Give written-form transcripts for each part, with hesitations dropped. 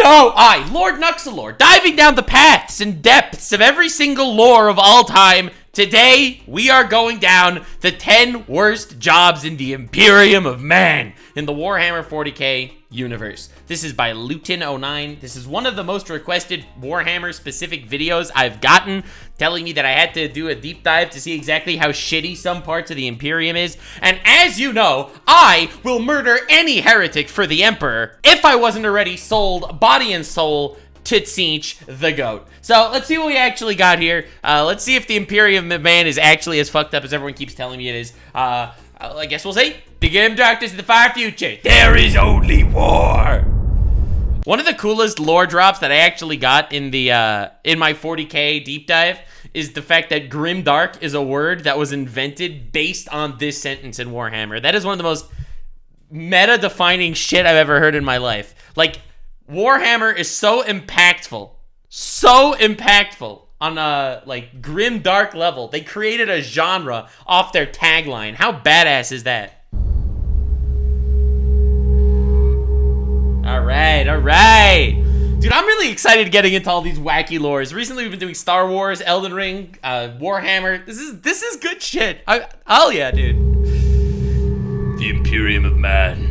No, I, Lord Nuxanor, diving down the paths and depths of every single lore of all time. Today, we are going down the 10 worst jobs in the Imperium of Man in the Warhammer 40k universe. This is by Luton09. This is one of the most requested Warhammer-specific videos I've gotten, telling me that I had to do a deep dive to see exactly how shitty some parts of the Imperium is. And as you know, I will murder any heretic for the Emperor if I wasn't already sold body and soul to Tzeentch the Goat. So let's see what we actually got here. Let's see if the Imperium of Man is actually as fucked up as everyone keeps telling me it is. I guess we'll see. The game darkness in the far future. There is only war. One of the coolest lore drops that I actually got in the in my 40k deep dive is the fact that grimdark is a word that was invented based on this sentence in Warhammer. That is one of the most meta-defining shit I've ever heard in my life. Like, Warhammer is so impactful on a, like, grim dark level. They created a genre off their tagline. How badass is that? All right. Dude, I'm really excited getting into all these wacky lores. Recently, we've been doing Star Wars, Elden Ring, Warhammer. This is good shit. Oh yeah, dude. The Imperium of Man.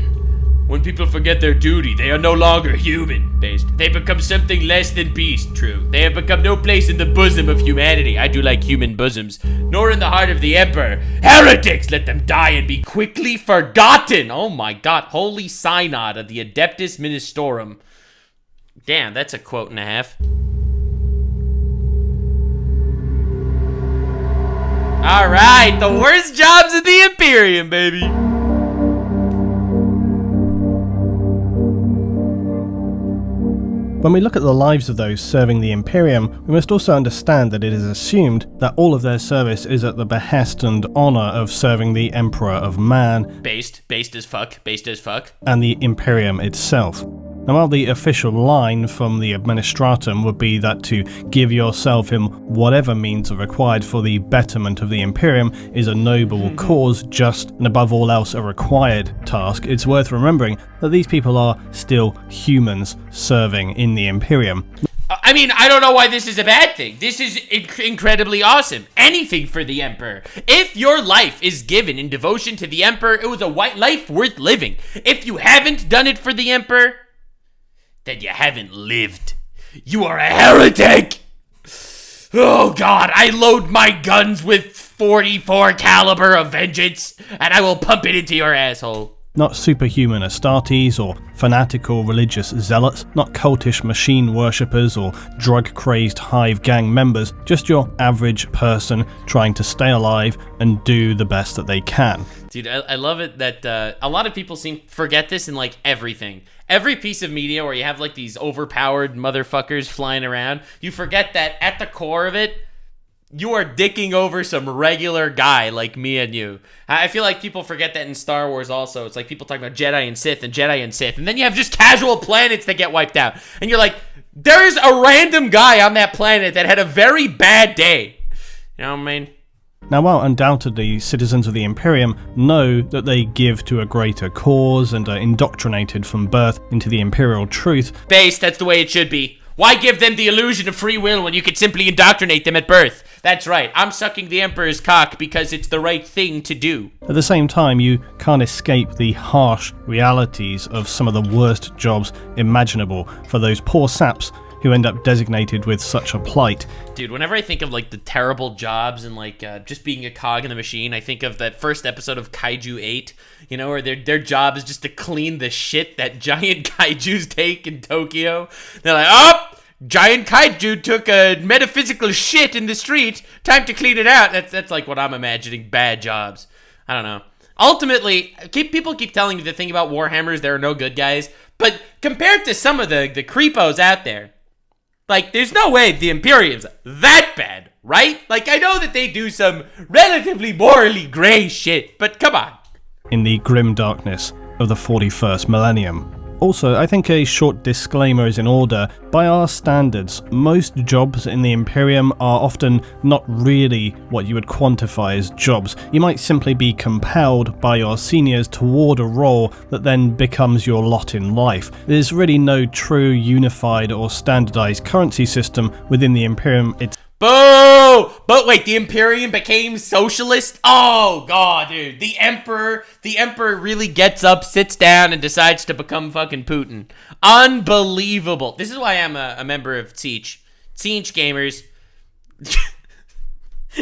When people forget their duty, they are no longer human-based. They become something less than beast, true. They have become no place in the bosom of humanity. I do like human bosoms. Nor in the heart of the Emperor. Heretics, let them die and be quickly forgotten. Oh my god, holy synod of the Adeptus Ministorum. Damn, that's a quote and a half. Alright, the worst jobs in the Imperium, baby. When we look at the lives of those serving the Imperium, we must also understand that it is assumed that all of their service is at the behest and honour of serving the Emperor of Man. Based as fuck. And the Imperium itself. Now, while the official line from the Administratum would be that to give yourself in whatever means are required for the betterment of the Imperium is a noble cause, just and above all else a required task, it's worth remembering that these people are still humans serving in the Imperium. I mean, I don't know why this is a bad thing. This is incredibly awesome. Anything for the Emperor. If your life is given in devotion to the Emperor, it was a life worth living. If you haven't done it for the Emperor, then you haven't lived. You are a heretic! Oh god, I load my guns with 44 caliber of vengeance, and I will pump it into your asshole. Not superhuman Astartes or fanatical religious zealots, not cultish machine worshippers or drug-crazed hive gang members, just your average person trying to stay alive and do the best that they can. Dude, I love it that a lot of people forget this in like everything. Every piece of media where you have like these overpowered motherfuckers flying around, you forget that at the core of it, you are dicking over some regular guy like me and you. I feel like people forget that in Star Wars also. It's like people talk about Jedi and Sith, and then you have just casual planets that get wiped out. And you're like, there's a random guy on that planet that had a very bad day. You know what I mean? Now, while undoubtedly citizens of the Imperium know that they give to a greater cause and are indoctrinated from birth into the Imperial truth... Base, that's the way it should be. Why give them the illusion of free will when you could simply indoctrinate them at birth? That's right, I'm sucking the Emperor's cock because it's the right thing to do. At the same time, you can't escape the harsh realities of some of the worst jobs imaginable for those poor saps who end up designated with such a plight. Dude, whenever I think of like the terrible jobs and like just being a cog in the machine, I think of that first episode of Kaiju 8, you know, where their job is just to clean the shit that giant kaijus take in Tokyo. They're like, oh, giant kaiju took a metaphysical shit in the street, time to clean it out. That's like what I'm imagining bad jobs. I don't know. Ultimately, people keep telling me the thing about Warhammers, there are no good guys, but compared to some of the creepos out there, like, there's no way the Imperium's that bad, right? Like, I know that they do some relatively morally gray shit, but come on. In the grim darkness of the 41st millennium, Also, I think a short disclaimer is in order. By our standards, most jobs in the Imperium are often not really what you would quantify as jobs. You might simply be compelled by your seniors toward a role that then becomes your lot in life. There's really no true unified or standardized currency system within the Imperium. Boo! But wait, the Imperium became socialist? Oh god, dude. The Emperor really gets up, sits down, and decides to become fucking Putin. Unbelievable. This is why I'm a member of Siege. Siege gamers.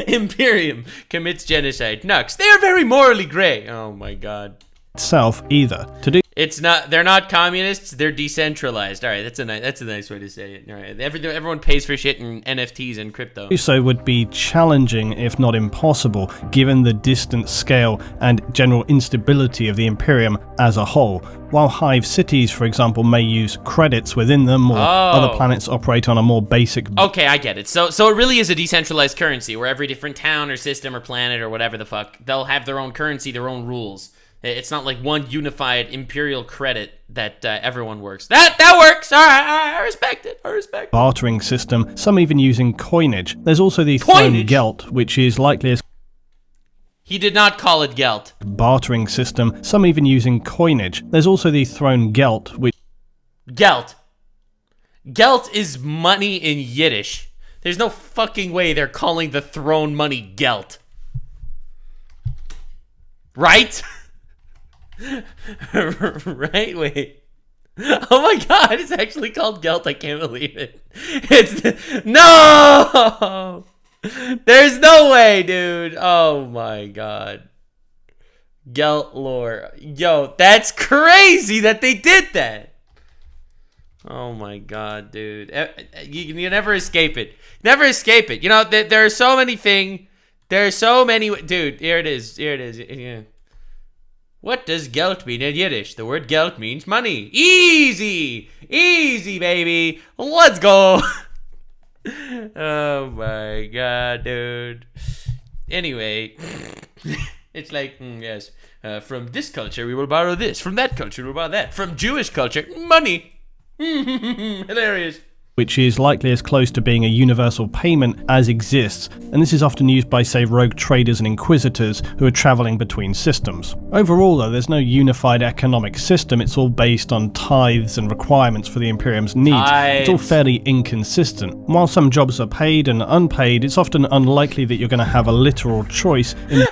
Imperium commits genocide. Nux. They are very morally gray. Oh my god. Itself either. They're not communists, they're decentralized. Alright, that's a nice way to say it. Alright. Everyone pays for shit in NFTs and crypto. So would be challenging, if not impossible, given the distant scale and general instability of the Imperium as a whole. While hive cities, for example, may use credits within them, or other planets operate on a more basic... Okay, I get it. So it really is a decentralized currency, where every different town or system or planet or whatever the fuck, they'll have their own currency, their own rules. It's not like one unified imperial credit that everyone works. That works. All right, I respect it. Bartering system, some even using coinage. There's also the throne gelt, which is likely as... He did not call it gelt. Bartering system, some even using coinage. There's also the throne gelt, which... Gelt. Gelt is money in Yiddish. There's no fucking way they're calling the throne money gelt. Right? Right? Wait. Oh my god, it's actually called gelt. I can't believe it. No! There's no way, dude. Oh my god. Gelt lore. Yo, that's crazy that they did that. Oh my god, dude. You never escape it. Never escape it. You know, there are so many things. There are so many... Dude, here it is. Yeah. What does gelt mean in Yiddish? The word gelt means money. Easy, baby. Let's go. Oh my god, dude. Anyway, it's like, yes, from this culture we will borrow this. From that culture we will borrow that. From Jewish culture, money. Hilarious. Which is likely as close to being a universal payment as exists, and this is often used by, say, rogue traders and inquisitors who are travelling between systems. Overall, though, there's no unified economic system. It's all based on tithes and requirements for the Imperium's needs. It's all fairly inconsistent. While some jobs are paid and unpaid, it's often unlikely that you're going to have a literal choice in...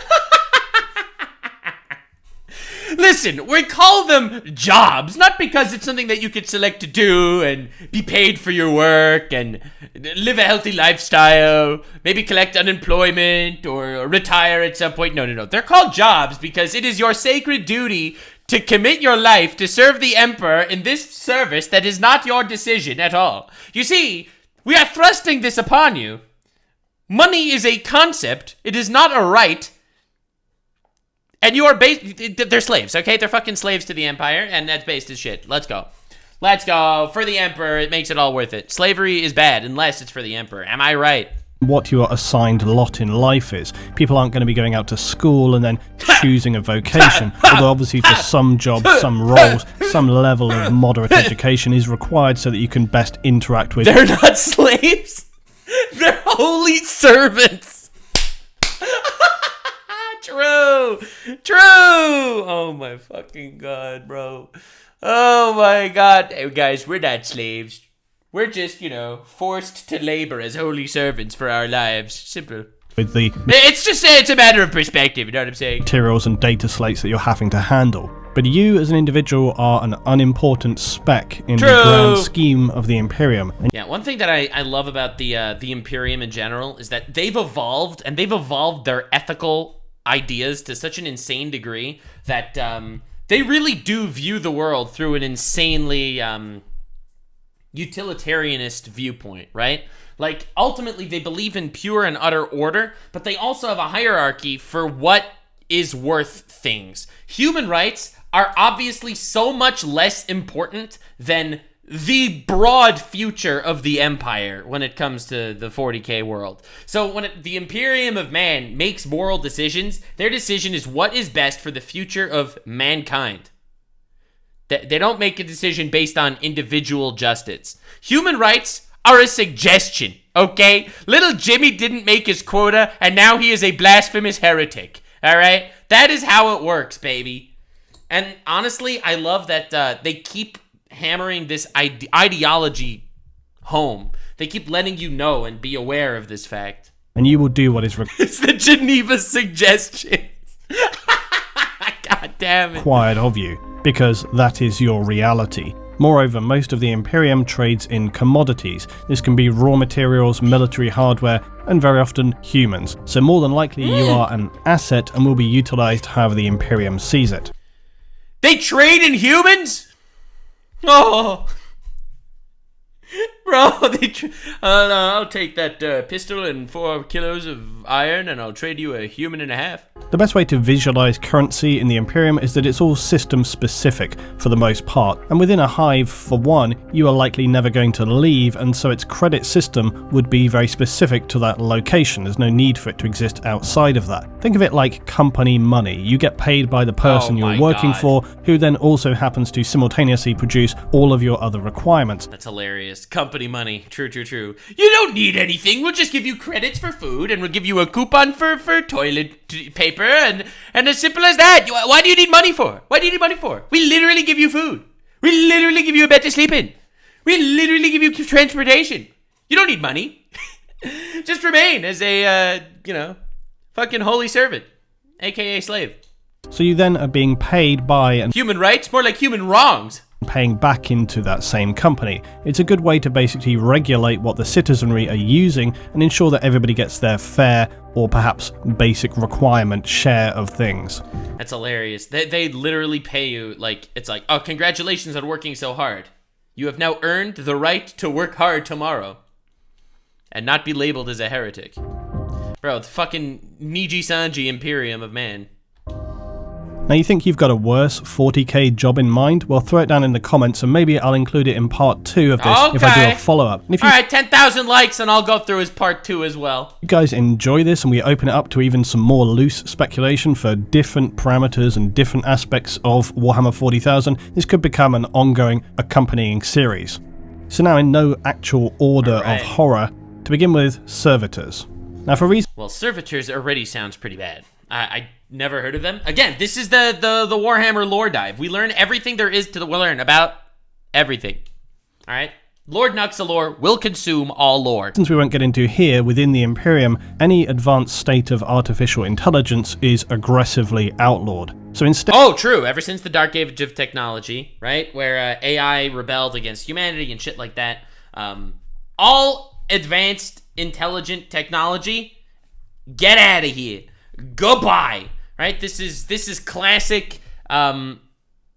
Listen, we call them jobs, not because it's something that you could select to do and be paid for your work and live a healthy lifestyle, maybe collect unemployment or retire at some point. No. They're called jobs because it is your sacred duty to commit your life to serve the Emperor in this service that is not your decision at all. You see, we are thrusting this upon you. Money is a concept. It is not a right. And you are they're slaves, okay? They're fucking slaves to the Empire, and that's based as shit. Let's go. For the Emperor. It makes it all worth it. Slavery is bad unless it's for the Emperor. Am I right? What your assigned lot in life is. People aren't going to be going out to school and then choosing a vocation, although obviously for some jobs, some roles, some level of moderate education is required so that you can best interact with... They're not slaves. They're holy servants. True. Oh my fucking god, bro. Oh my god. Hey guys, we're not slaves. We're just, forced to labor as holy servants for our lives. Simple. With the... It's a matter of perspective, you know what I'm saying? Materials and data slates that you're having to handle. But you as an individual are an unimportant speck in the grand scheme of the Imperium. Yeah, one thing that I love about the Imperium in general is that they've evolved, and they've evolved their ethical ideas to such an insane degree that they really do view the world through an insanely utilitarianist viewpoint, right? Like, ultimately, they believe in pure and utter order, but they also have a hierarchy for what is worth things. Human rights are obviously so much less important than the broad future of the Empire when it comes to the 40k world. So when the Imperium of Man makes moral decisions, their decision is what is best for the future of mankind. They don't make a decision based on individual justice. Human rights are a suggestion, okay? Little Jimmy didn't make his quota, and now he is a blasphemous heretic, all right? That is how it works, baby. And honestly, I love that they keep hammering this ideology home. They keep letting you know and be aware of this fact. And you will do what is It's the Geneva suggestion. God damn it. required of you, because that is your reality. Moreover, most of the Imperium trades in commodities. This can be raw materials, military hardware, and very often humans. So more than likely you are an asset and will be utilized however the Imperium sees it. They trade in humans? Oh. Bro, I'll take that pistol and 4 kilos of iron and I'll trade you a human and a half. The best way to visualize currency in the Imperium is that it's all system specific for the most part, and within a hive, for one, you are likely never going to leave, and so its credit system would be very specific to that location. There's no need for it to exist outside of that. Think of it like company money. You get paid by the person you're working for, who then also happens to simultaneously produce all of your other requirements. That's hilarious. Company money. True. You don't need anything. We'll just give you credits for food and we'll give you a coupon for toilet paper and as simple as that. Why do you need money for? We literally give you food. We literally give you a bed to sleep in. We literally give you transportation. You don't need money. Just remain as a, fucking holy servant, aka slave. So you then are being paid by and human rights? More like human wrongs. Paying back into that same company. It's a good way to basically regulate what the citizenry are using and ensure that everybody gets their fair or perhaps basic requirement share of things. That's hilarious. They literally pay you it's like, oh, congratulations on working so hard. You have now earned the right to work hard tomorrow and not be labeled as a heretic. Bro, the fucking Niji Sanji Imperium of man. Now you think you've got a worse 40k job in mind? Well, throw it down in the comments and maybe I'll include it in part 2 of this if I do a follow-up. Alright, 10,000 likes and I'll go through as part 2 as well. If you guys enjoy this and we open it up to even some more loose speculation for different parameters and different aspects of Warhammer 40,000, this could become an ongoing accompanying series. So now in no actual order of horror, to begin with, Servitors. Now for reasons... Well, Servitors already sounds pretty bad. I never heard of them. Again, this is the Warhammer lore dive. We learn everything there is to learn about everything. All right? Lord Nuxanor will consume all lore. Since we won't get into here, within the Imperium, any advanced state of artificial intelligence is aggressively outlawed. So instead... Oh, true. Ever since the Dark Age of Technology, right? Where AI rebelled against humanity and shit like that. All advanced intelligent technology, get out of here. Goodbye. Right? This is classic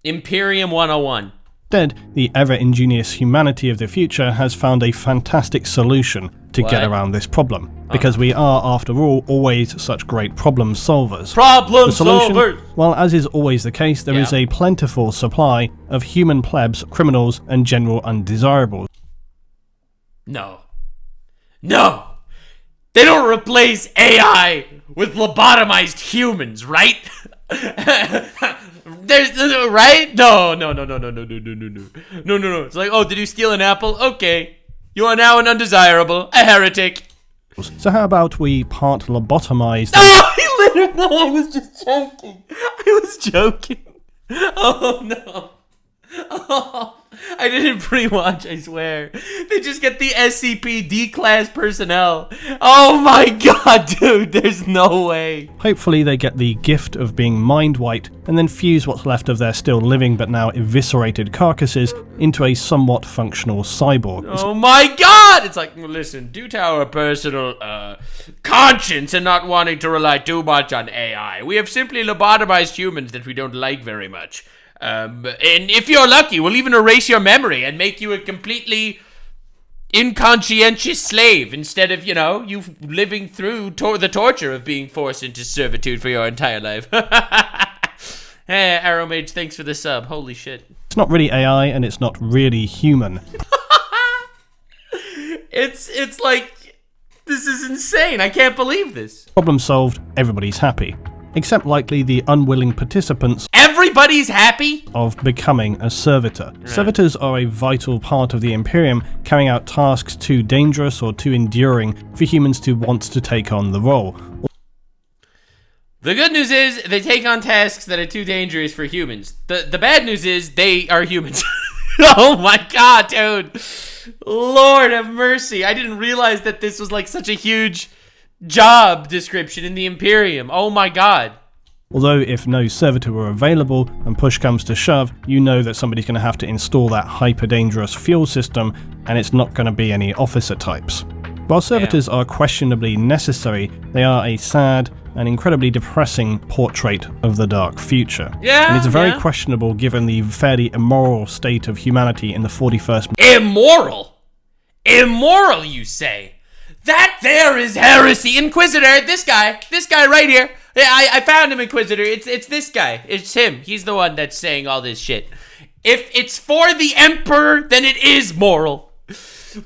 Imperium 101. Instead, the ever-ingenious humanity of the future has found a fantastic solution to get around this problem. Because we are, after all, always such great problem solvers. Problem solvers! Well, as is always the case, there is a plentiful supply of human plebs, criminals, and general undesirables. No. They don't replace AI with lobotomized humans, right? There's right? No. It's like, oh, did you steal an apple? Okay. You are now an undesirable, a heretic. So how about we part lobotomize... Oh, he literally... No, I was just joking. Oh, no. Oh, I didn't pre-watch, I swear. They just get the SCP D-class personnel. Oh my god, dude, there's no way. Hopefully they get the gift of being mind-wiped and then fuse what's left of their still living but now eviscerated carcasses into a somewhat functional cyborg. Oh my god! It's like, listen, due to our personal conscience and not wanting to rely too much on AI, we have simply lobotomized humans that we don't like very much. And if you're lucky, we'll even erase your memory and make you a completely inconscientious slave instead of, you living through the torture of being forced into servitude for your entire life. Hey, Arrow Mage, thanks for the sub. Holy shit. It's not really AI and it's not really human. It's like, this is insane. I can't believe this. Problem solved, everybody's happy. Except likely the unwilling participants. Every everybody's happy? Of becoming a servitor. Servitors are a vital part of the Imperium, carrying out tasks too dangerous or too enduring for humans to want to take on the role. The good news is they take on tasks that are too dangerous for humans. The bad news is they are humans. Oh my god, dude. Lord have mercy. I didn't realize that this was like such a huge job description in the Imperium. Oh my god. Although if no servitor were available and push comes to shove, you know that somebody's going to have to install that hyper-dangerous fuel system, and it's not going to be any officer types. While servitors are questionably necessary, they are a sad and incredibly depressing portrait of the dark future. Yeah, and it's very questionable given the fairly immoral state of humanity in the 41st... Immoral? Immoral, you say? That there is heresy. Inquisitor, this guy right here. I found him, Inquisitor. It's this guy. It's him. He's the one that's saying all this shit. If it's for the Emperor, then it is moral.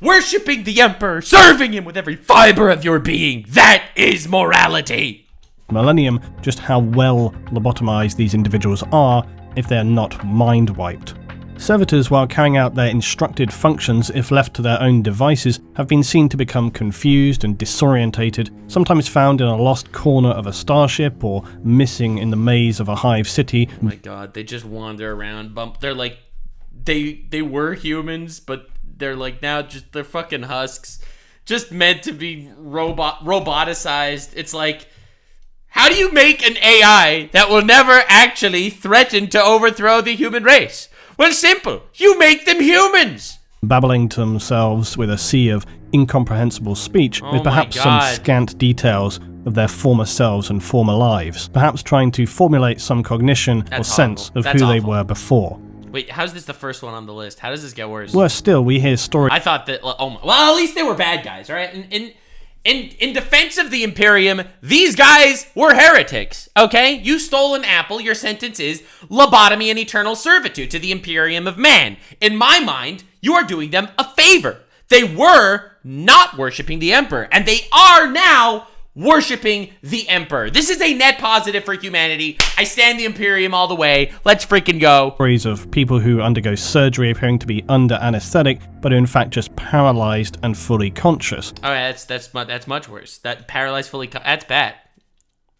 Worshipping the Emperor, serving him with every fiber of your being, that is morality. Millennium, just how well lobotomized these individuals are if they're not mind-wiped. Servitors, while carrying out their instructed functions if left to their own devices, have been seen to become confused and disorientated, sometimes found in a lost corner of a starship or missing in the maze of a hive city. Oh my god, they just wander around, they're like, they were humans, but they're like now just, they're fucking husks, just meant to be roboticized. It's like, how do you make an AI that will never actually threaten to overthrow the human race? Well, simple. You make them humans. Babbling to themselves with a sea of incomprehensible speech, with perhaps some scant details of their former selves and former lives, perhaps trying to formulate some cognition or sense of who they were before. Wait, how's this the first one on the list? How does this get worse? Worse still, we hear stories... I thought that... well, at least they were bad guys, all right? In defense of the Imperium, these guys were heretics, okay? You stole an apple, your sentence is lobotomy and eternal servitude to the Imperium of Man. In my mind, you are doing them a favor. They were not worshipping the Emperor, and they are now worshipping the Emperor. This is a net positive for humanity. I stand the Imperium all the way. Let's freaking go. Stories of people who undergo surgery appearing to be under anesthetic, but are in fact just paralyzed and fully conscious. Oh, yeah, that's much worse. That paralyzed that's bad.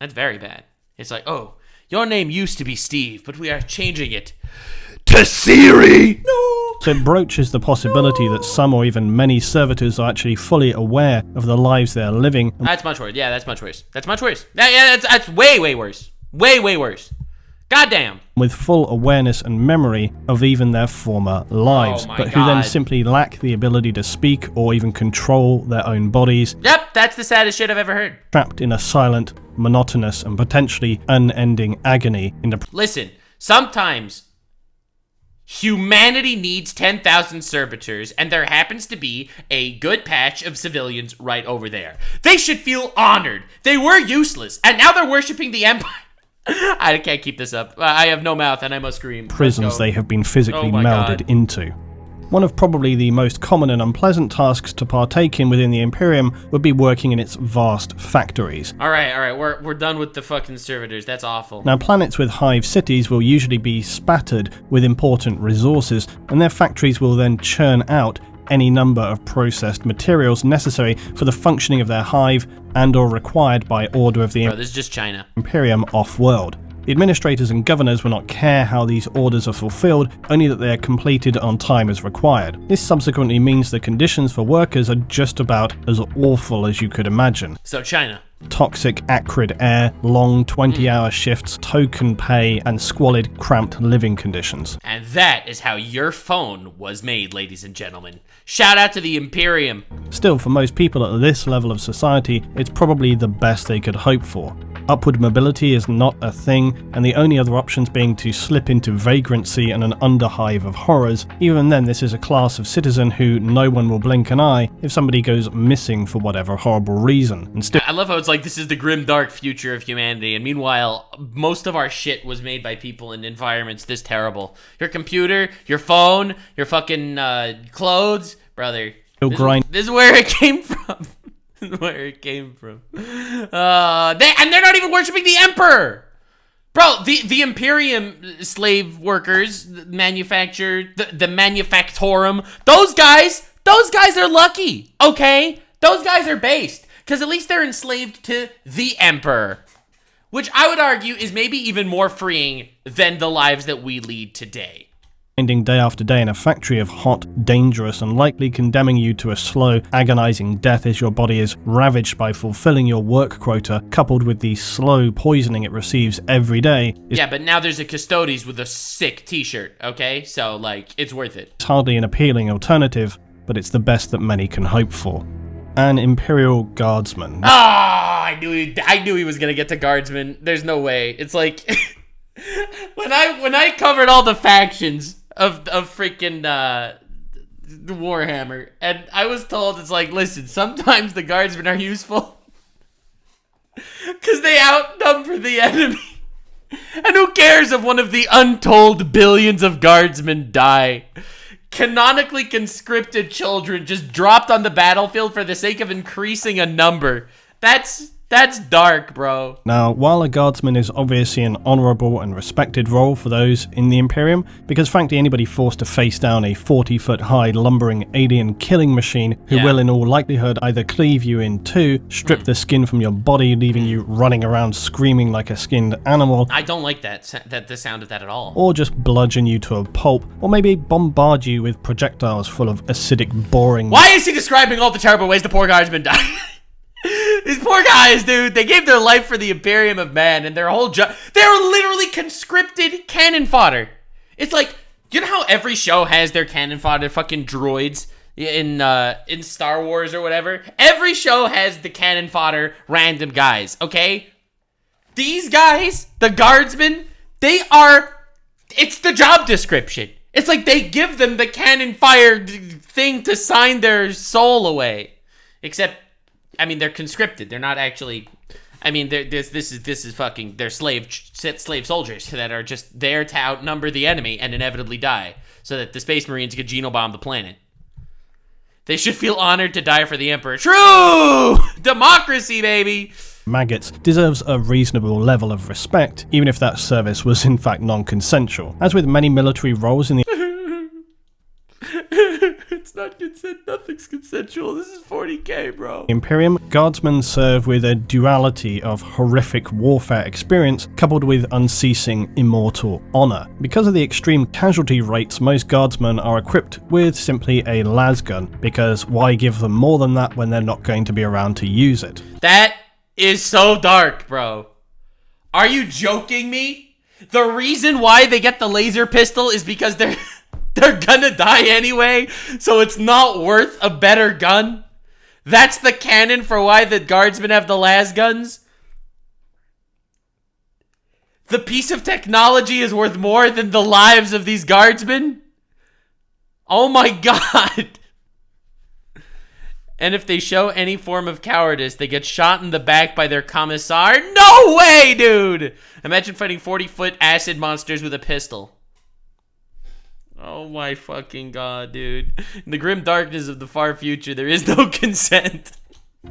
That's very bad. It's like, oh, your name used to be Steve, but we are changing it to Siri. No. So it broaches the possibility that some or even many servitors are actually fully aware of the lives they are living. That's much worse. Yeah, that's much worse. That's much worse. Yeah, that's way, way worse. Way, way worse. Goddamn. With full awareness and memory of even their former lives, but who then simply lack the ability to speak or even control their own bodies. Yep, that's the saddest shit I've ever heard. Trapped in a silent, monotonous, and potentially unending agony. Listen, sometimes humanity needs 10,000 servitors, and there happens to be a good patch of civilians right over there. They should feel honored. They were useless, and now they're worshipping the Empire. I can't keep this up. I have no mouth, and I must scream. Prisons they have been physically melded into. One of probably the most common and unpleasant tasks to partake in within the Imperium would be working in its vast factories. Alright, we're done with the fucking servitors. That's awful. Now, planets with hive cities will usually be spattered with important resources, and their factories will then churn out any number of processed materials necessary for the functioning of their hive and or required by order of the this is just China. Imperium off-world. The administrators and governors will not care how these orders are fulfilled, only that they are completed on time as required. This subsequently means the conditions for workers are just about as awful as you could imagine. So China. Toxic, acrid air, long 20-hour shifts, token pay, and squalid, cramped living conditions. And that is how your phone was made, ladies and gentlemen. Shout out to the Imperium. Still, for most people at this level of society, it's probably the best they could hope for. Upward mobility is not a thing, and the only other options being to slip into vagrancy and an underhive of horrors. Even then, this is a class of citizen who no one will blink an eye if somebody goes missing for whatever horrible reason. And still, I love how it's like this is the grim dark future of humanity, and meanwhile most of our shit was made by people in environments this terrible. Your computer, your phone, your fucking clothes, brother. This is where it came from. Where it came from. And they're not even worshiping the Emperor. Bro, the Imperium slave workers, the manufactorum, those guys are lucky, okay? Those guys are based, because at least they're enslaved to the Emperor, which I would argue is maybe even more freeing than the lives that we lead today. Ending day after day in a factory of hot, dangerous, and likely condemning you to a slow, agonizing death as your body is ravaged by fulfilling your work quota, coupled with the slow poisoning it receives every day. Yeah, but now there's a Custodes with a sick t-shirt, okay? So, like, it's worth it. It's hardly an appealing alternative, but it's the best that many can hope for. An Imperial Guardsman. Ah, I knew he was gonna get to Guardsman. There's no way. It's like when I covered all the factions of freaking Warhammer, and I was told, it's like, listen, sometimes the Guardsmen are useful because they outnumber the enemy. And who cares if one of the untold billions of Guardsmen die? Canonically conscripted children just dropped on the battlefield for the sake of increasing a number. That's dark, bro. Now, while a guardsman is obviously an honourable and respected role for those in the Imperium, because frankly anybody forced to face down a 40-foot-high lumbering alien killing machine who will in all likelihood either cleave you in two, strip the skin from your body, leaving you running around screaming like a skinned animal. I don't like the sound of that at all. Or just bludgeon you to a pulp, or maybe bombard you with projectiles full of acidic, boring... Why is he describing all the terrible ways the poor guardsmen die? These poor guys, dude, they gave their life for the Imperium of Man, and their whole job, they were literally conscripted cannon fodder. It's like, you know how every show has their cannon fodder fucking droids in Star Wars or whatever? Every show has the cannon fodder random guys, okay? These guys, the guardsmen, it's the job description. It's like they give them the cannon fire thing to sign their soul away. Except, I mean, they're conscripted. They're not actually. I mean, this is fucking. They're slave soldiers that are just there to outnumber the enemy and inevitably die, so that the Space Marines could genobomb the planet. They should feel honored to die for the Emperor. True democracy, baby. Maggots deserves a reasonable level of respect, even if that service was in fact non-consensual. As with many military roles in the It's not nothing's consensual. This is 40k, bro. Imperium, guardsmen serve with a duality of horrific warfare experience coupled with unceasing immortal honor. Because of the extreme casualty rates, most guardsmen are equipped with simply a lasgun, because why give them more than that when they're not going to be around to use it? That is so dark, bro. Are you joking me? The reason why they get the laser pistol is because they're gonna die anyway, so it's not worth a better gun? That's the canon for why the guardsmen have the las guns? The piece of technology is worth more than the lives of these guardsmen? Oh my god. And if they show any form of cowardice, they get shot in the back by their commissar? No way, dude! Imagine fighting 40-foot acid monsters with a pistol. Oh my fucking god, dude. In the grim darkness of the far future, there is no consent.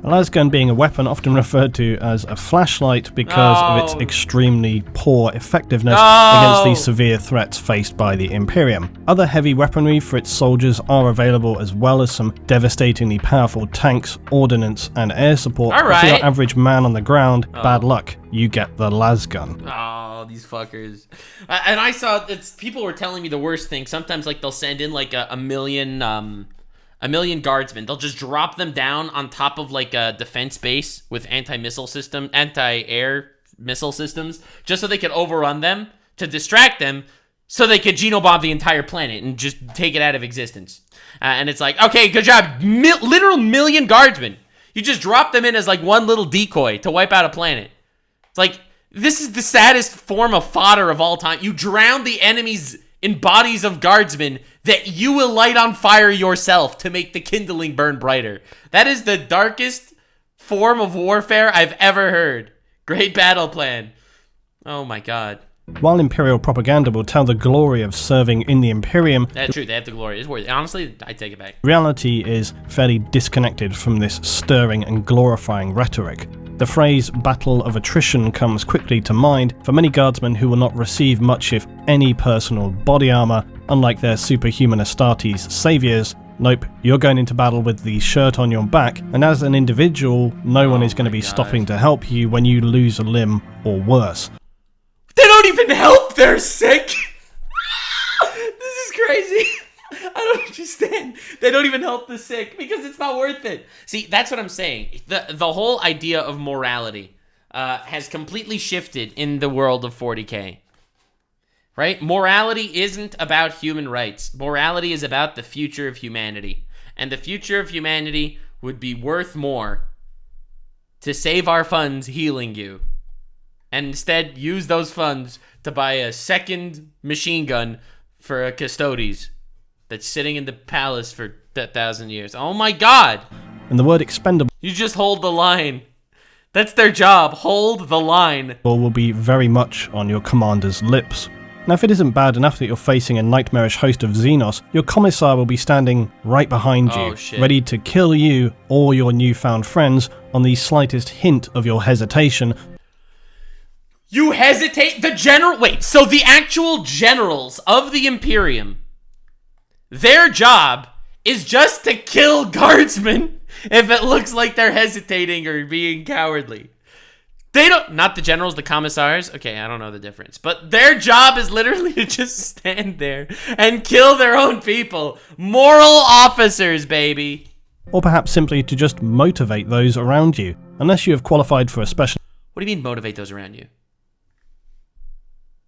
A lasgun being a weapon often referred to as a flashlight because of its extremely poor effectiveness against the severe threats faced by the Imperium. Other heavy weaponry for its soldiers are available, as well as some devastatingly powerful tanks, ordnance, and air support. But for your average man on the ground, bad luck, you get the lasgun. Oh, these fuckers. And I saw, people were telling me the worst thing. Sometimes like they'll send in like a million guardsmen. They'll just drop them down on top of like a defense base with anti-air missile systems, just so they could overrun them to distract them, so they could genobomb the entire planet and just take it out of existence. And it's like, okay, good job, literal million guardsmen. You just drop them in as like one little decoy to wipe out a planet. It's like, this is the saddest form of fodder of all time. You drown the enemies in bodies of guardsmen that you will light on fire yourself to make the kindling burn brighter. That is the darkest form of warfare I've ever heard. Great battle plan. Oh my god. While Imperial propaganda will tell the glory of serving in the Imperium, that's true, they have the glory. It's worth it. Honestly, I take it back. Reality is fairly disconnected from this stirring and glorifying rhetoric. The phrase battle of attrition comes quickly to mind for many guardsmen who will not receive much if any personal body armor, unlike their superhuman Astartes saviors. Nope, you're going into battle with the shirt on your back, and as an individual, no one is going to be stopping to help you when you lose a limb or worse. They don't even help, they're sick! This is crazy. I don't understand. They don't even help the sick because it's not worth it. See, that's what I'm saying. The whole idea of morality has completely shifted in the world of 40k. Right? Morality isn't about human rights. Morality is about the future of humanity. And the future of humanity would be worth more to save our funds healing you. And instead use those funds to buy a second machine gun for a custodes that's sitting in the palace for 1,000 years. Oh my god! And the word expendable You just hold the line. That's their job. Hold the line. will be very much on your commander's lips. Now, if it isn't bad enough that you're facing a nightmarish host of Xenos, your commissar will be standing right behind you, ready to kill you or your newfound friends on the slightest hint of your hesitation. You hesitate? The general... Wait, so the actual generals of the Imperium, their job is just to kill guardsmen if it looks like they're hesitating or being cowardly. They don't... Not the generals, the commissars. Okay, I don't know the difference. But their job is literally to just stand there and kill their own people. Moral officers, baby. Or perhaps simply to just motivate those around you, unless you have qualified for a special... What do you mean motivate those around you?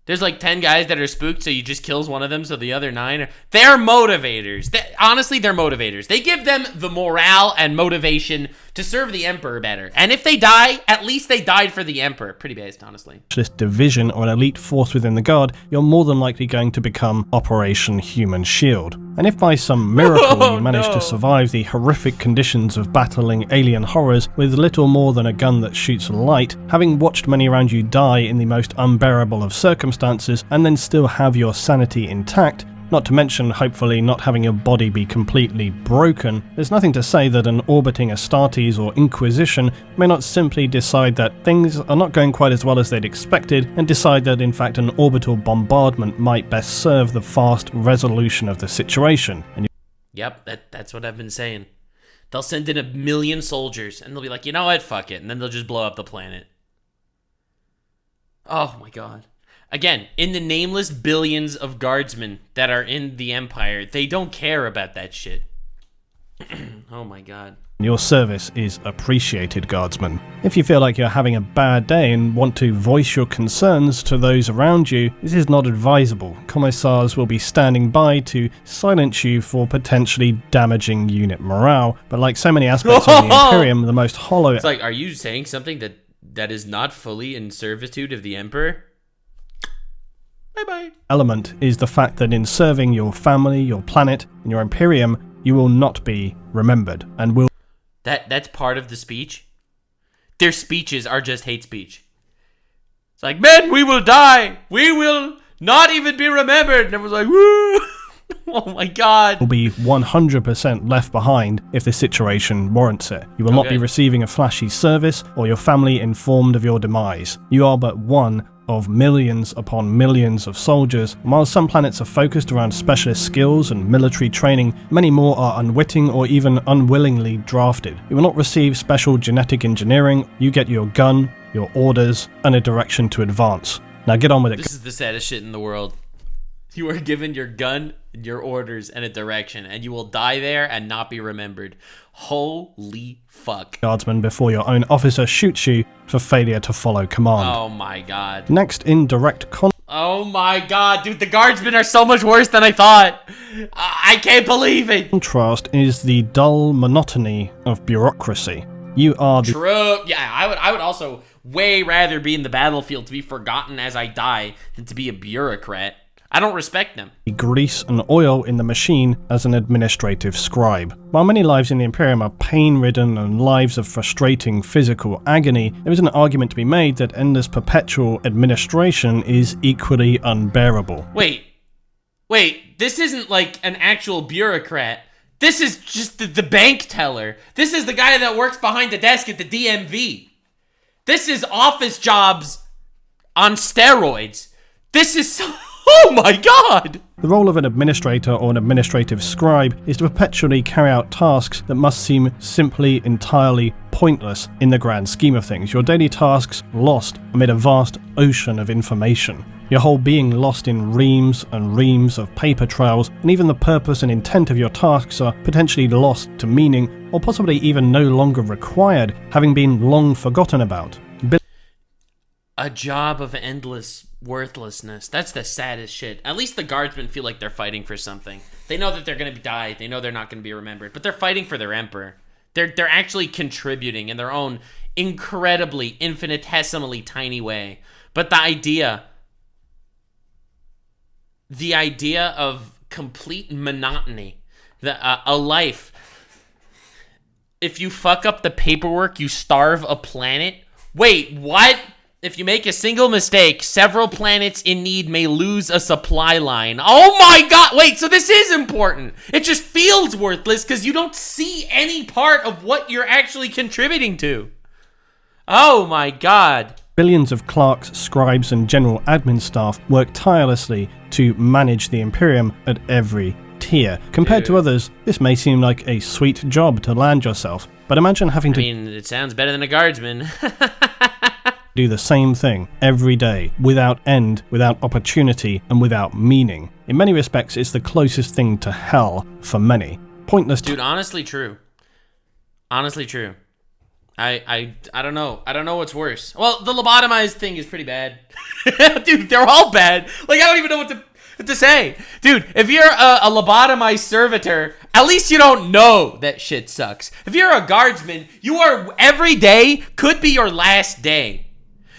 There's like 10 guys that are spooked, so you just kills one of them, so the other 9 are... They're motivators. Honestly, they're motivators. They give them the morale and motivation to serve the Emperor better. And if they die, at least they died for the Emperor. Pretty based, honestly. This division or an elite force within the Guard, you're more than likely going to become Operation Human Shield. And if by some miracle you manage to survive the horrific conditions of battling alien horrors with little more than a gun that shoots light, having watched many around you die in the most unbearable of circumstances, and then still have your sanity intact, not to mention hopefully not having your body be completely broken, there's nothing to say that an orbiting Astartes or Inquisition may not simply decide that things are not going quite as well as they'd expected, and decide that in fact an orbital bombardment might best serve the fast resolution of the situation. And Yep, that's what I've been saying. They'll send in 1 million soldiers, and they'll be like, you know what, fuck it, and then they'll just blow up the planet. Oh my god. Again, in the nameless billions of guardsmen that are in the Empire, they don't care about that shit. Oh my god. Your service is appreciated, Guardsman. If you feel like you're having a bad day and want to voice your concerns to those around you, this is not advisable. Commissars will be standing by to silence you for potentially damaging unit morale, but like so many aspects of the Imperium, the most hollow... It's like, are you saying something that is not fully in servitude of the Emperor? Bye-bye. Element is the fact that in serving your family, your planet, and your Imperium, you will not be remembered, and will... That's part of the speech? Their speeches are just hate speech. It's like, men, we will die! We will not even be remembered! And everyone's like, woo! Oh my god. Will be 100% left behind if the situation warrants it. You will not be receiving a flashy service, or your family informed of your demise. You are but one of millions upon millions of soldiers. While some planets are focused around specialist skills and military training, many more are unwitting or even unwillingly drafted. You will not receive special genetic engineering. You get your gun, your orders, and a direction to advance. Now get on with it. This is the saddest shit in the world. You are given your gun, your orders, and a direction, and you will die there and not be remembered. Holy fuck. Guardsman, before your own officer shoots you for failure to follow command. Oh my god. Next, in direct oh my god, dude, the guardsmen are so much worse than I thought. I can't believe it. contrast is the dull monotony of bureaucracy. You are the... True. Yeah, I would also way rather be in the battlefield to be forgotten as I die than to be a bureaucrat. I don't respect them. Grease and oil in the machine as an administrative scribe. While many lives in the Imperium are pain-ridden and lives of frustrating physical agony, there is an argument to be made that endless perpetual administration is equally unbearable. Wait, this isn't like an actual bureaucrat. This is just the bank teller. This is the guy that works behind the desk at the DMV. This is office jobs on steroids. This is so... Oh my god! The role of an administrator or an administrative scribe is to perpetually carry out tasks that must seem simply entirely pointless in the grand scheme of things. Your daily tasks lost amid a vast ocean of information. Your whole being lost in reams and reams of paper trails, and even the purpose and intent of your tasks are potentially lost to meaning, or possibly even no longer required, having been long forgotten about. A job of endless worthlessness. That's the saddest shit. At least the guardsmen feel like they're fighting for something. They know that they're going to die. They know they're not going to be remembered. But they're fighting for their emperor. They're actually contributing in their own incredibly, infinitesimally tiny way. But the idea of complete monotony, a life, if you fuck up the paperwork, you starve a planet. Wait, what? If you make a single mistake, several planets in need may lose a supply line. Oh my god! Wait, so this is important. It just feels worthless because you don't see any part of what you're actually contributing to. Oh my god. Billions of clerks, scribes, and general admin staff work tirelessly to manage the Imperium at every tier. Compared to others, this may seem like a sweet job to land yourself, but imagine having to... I mean, it sounds better than a guardsman. do the same thing every day, without end, without opportunity, and without meaning. In many respects, it's the closest thing to hell for many. Pointless. Dude, honestly true. Honestly true. I don't know. I don't know what's worse. Well, the lobotomized thing is pretty bad. Dude, they're all bad. Like, I don't even know what to say. Dude, if you're a lobotomized servitor, at least you don't know that shit sucks. If you're a guardsman, every day could be your last day.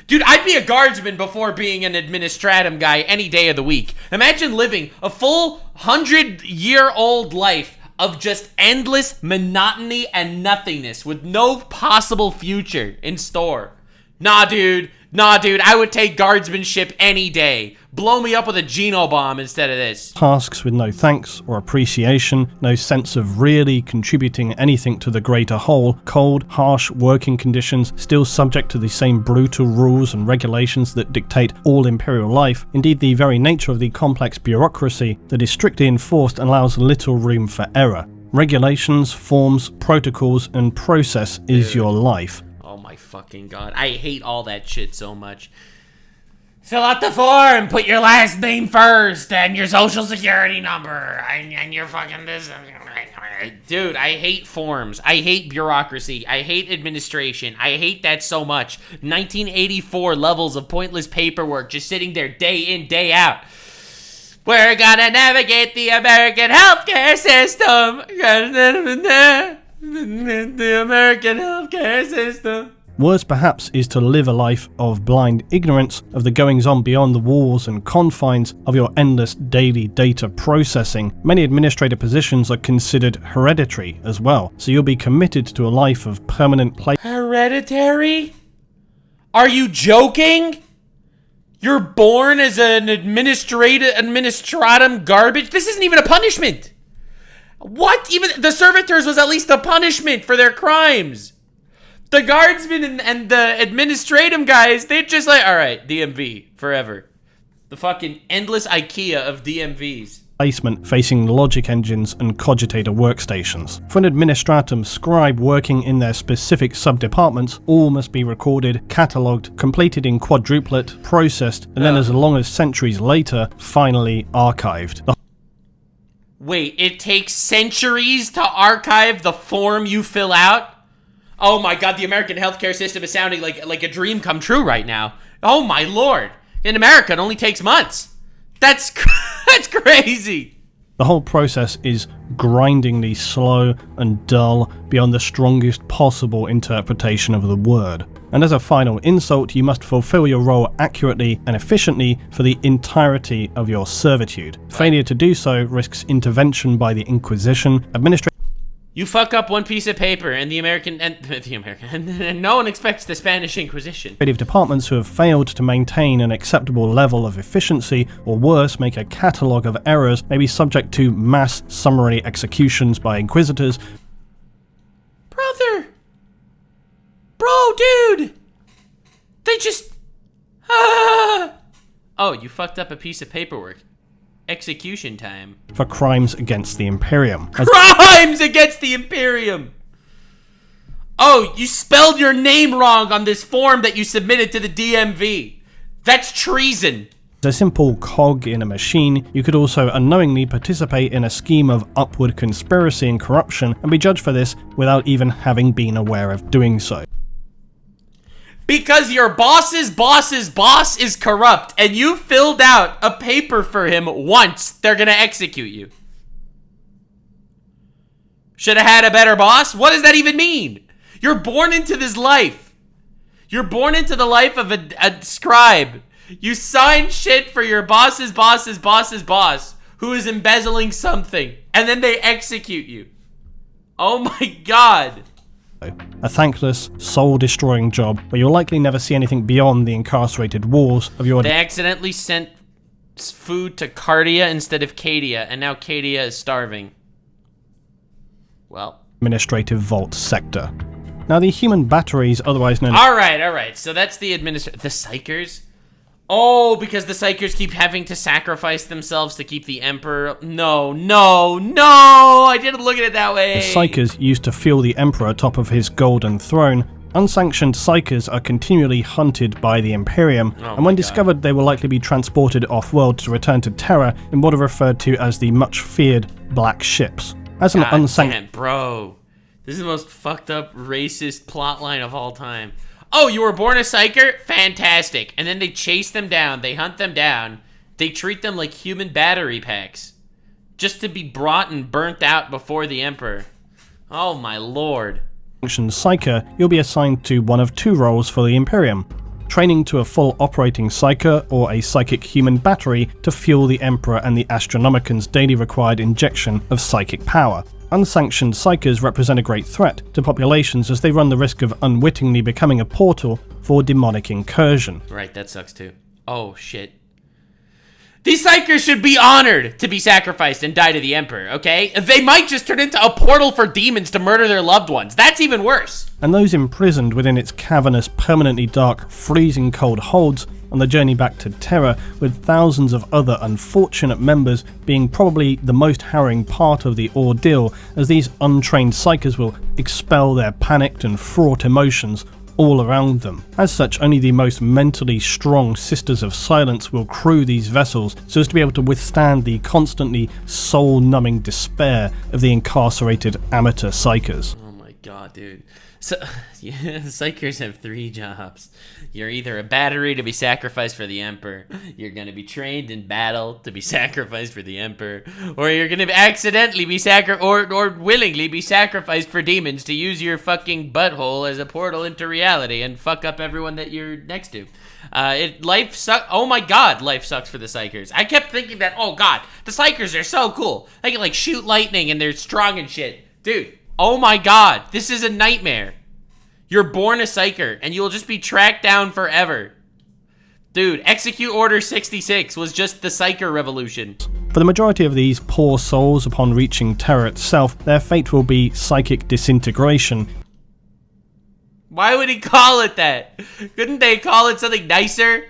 Dude, I'd be a guardsman before being an administratum guy any day of the week. Imagine living a full 100-year-old life of just endless monotony and nothingness with no possible future in store. Nah, dude, I would take guardsmanship any day. Blow me up with a genobomb instead of this. Tasks with no thanks or appreciation, no sense of really contributing anything to the greater whole, cold, harsh working conditions, still subject to the same brutal rules and regulations that dictate all imperial life. Indeed, the very nature of the complex bureaucracy that is strictly enforced allows little room for error. Regulations, forms, protocols, and process is your life. Oh my fucking god. I hate all that shit so much. Fill out the form, put your last name first, and your social security number, and your fucking this. Dude, I hate forms. I hate bureaucracy. I hate administration. I hate that so much. 1984 levels of pointless paperwork just sitting there day in, day out. We're gonna navigate the American healthcare system. The American healthcare system. Worse perhaps is to live a life of blind ignorance of the goings-on beyond the walls and confines of your endless daily data processing. Many administrative positions are considered hereditary as well, so you'll be committed to a life of permanent Hereditary? Are you joking? You're born as an administratum garbage? This isn't even a punishment! What? Even the Servitors was at least a punishment for their crimes. The guardsmen and the administratum guys, they're just like, alright, DMV, forever. The fucking endless IKEA of DMVs. Placement facing logic engines and cogitator workstations. For an administratum scribe working in their specific sub-departments, all must be recorded, catalogued, completed in quadruplet, processed, and then as long as centuries later, finally archived. Wait, it takes centuries to archive the form you fill out? Oh my god, the American healthcare system is sounding like a dream come true right now. Oh my lord. In America, it only takes months. That's crazy. The whole process is grindingly slow and dull beyond the strongest possible interpretation of the word. And as a final insult, you must fulfill your role accurately and efficiently for the entirety of your servitude. Failure to do so risks intervention by the Inquisition, You fuck up one piece of paper and and no one expects the Spanish Inquisition. Departments who have failed to maintain an acceptable level of efficiency, or worse, make a catalogue of errors, may be subject to mass summary executions by Inquisitors. Brother! Bro, dude! They just... Oh, you fucked up a piece of paperwork. Execution time. For crimes against the Imperium. Crimes against the Imperium! Oh, you spelled your name wrong on this form that you submitted to the DMV. That's treason. As a simple cog in a machine, you could also unknowingly participate in a scheme of upward conspiracy and corruption and be judged for this without even having been aware of doing so. Because your boss's boss's boss is corrupt and you filled out a paper for him once, they're gonna execute you. Should have had a better boss? What does that even mean? You're born into this life. You're born into the life of a scribe. You sign shit for your boss's boss's boss's boss who is embezzling something, and then they execute you. Oh my god. A thankless, soul-destroying job where you'll likely never see anything beyond the incarcerated walls of your... They accidentally sent food to Cardia instead of Cadia, and now Cadia is starving. Well. administrative vault sector. Now, the human batteries, otherwise known as... Alright. So that's the The Psykers? Oh, because the Psykers keep having to sacrifice themselves to keep the Emperor... No! I didn't look at it that way! The Psykers used to fuel the Emperor atop of his golden throne. Unsanctioned Psykers are continually hunted by the Imperium, and when discovered they will likely be transported off-world to return to Terra in what are referred to as the much-feared Black Ships. As an unsanctioned... Bro. This is the most fucked up, racist plotline of all time. Oh, you were born a Psyker? Fantastic. And then they chase them down, they hunt them down, they treat them like human battery packs. Just to be brought and burnt out before the Emperor. Oh my lord. Psyker, you'll be assigned to one of two roles for the Imperium. Training to a full operating Psyker or a psychic human battery to fuel the Emperor and the Astronomican's daily required injection of psychic power. Unsanctioned Psykers represent a great threat to populations as they run the risk of unwittingly becoming a portal for demonic incursion. Right, that sucks too. Oh shit. These Psykers should be honored to be sacrificed and die to the Emperor, okay? They might just turn into a portal for demons to murder their loved ones. That's even worse. And those imprisoned within its cavernous, permanently dark, freezing cold holds on the journey back to Terra, with thousands of other unfortunate members being probably the most harrowing part of the ordeal, as these untrained Psykers will expel their panicked and fraught emotions all around them. As such, only the most mentally strong Sisters of Silence will crew these vessels so as to be able to withstand the constantly soul-numbing despair of the incarcerated amateur Psykers. Oh my god, dude. So, yeah, Psykers have 3 jobs. You're either a battery to be sacrificed for the Emperor, you're gonna be trained in battle to be sacrificed for the Emperor, or you're gonna accidentally be or willingly be sacrificed for demons to use your fucking butthole as a portal into reality and fuck up everyone that you're next to. Life sucks. Oh my god, life sucks for the Psykers. I kept thinking that, oh god, the Psykers are so cool. They can like shoot lightning and they're strong and shit. Dude. Oh my god, this is a nightmare. You're born a Psyker, and you'll just be tracked down forever. Dude, Execute Order 66 was just the Psyker revolution. For the majority of these poor souls, upon reaching Terra itself, their fate will be psychic disintegration. Why would he call it that? Couldn't they call it something nicer?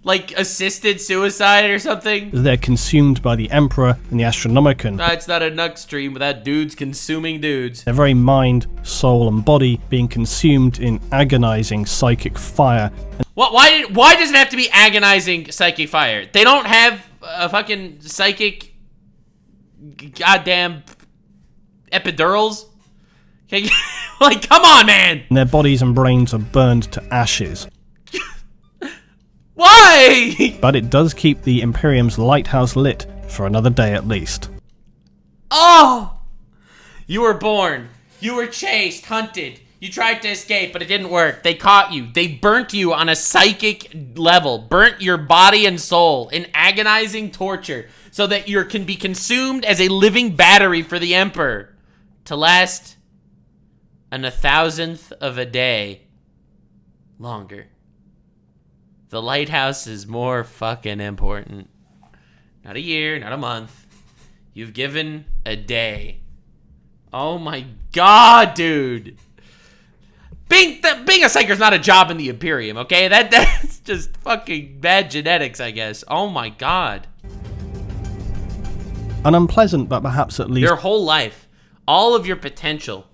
Like assisted suicide or something? They're consumed by the Emperor and the Astronomican. It's not a Nux stream without dudes consuming dudes. Their very mind, soul, and body being consumed in agonizing psychic fire. What? Why does it have to be agonizing psychic fire? They don't have a fucking psychic goddamn epidurals? Like, come on, man! And their bodies and brains are burned to ashes. Why? But it does keep the Imperium's lighthouse lit for another day at least. Oh! You were born. You were chased, hunted. You tried to escape, but it didn't work. They caught you. They burnt you on a psychic level. Burnt your body and soul in agonizing torture so that you can be consumed as a living battery for the Emperor to last an 1,000th of a day longer. The lighthouse is more fucking important. Not a year, not a month. You've given a day. Oh my god, dude. Being a Psyker's not a job in the Imperium, okay? That's just fucking bad genetics, I guess. Oh my god. An unpleasant, but perhaps at least your whole life, all of your potential,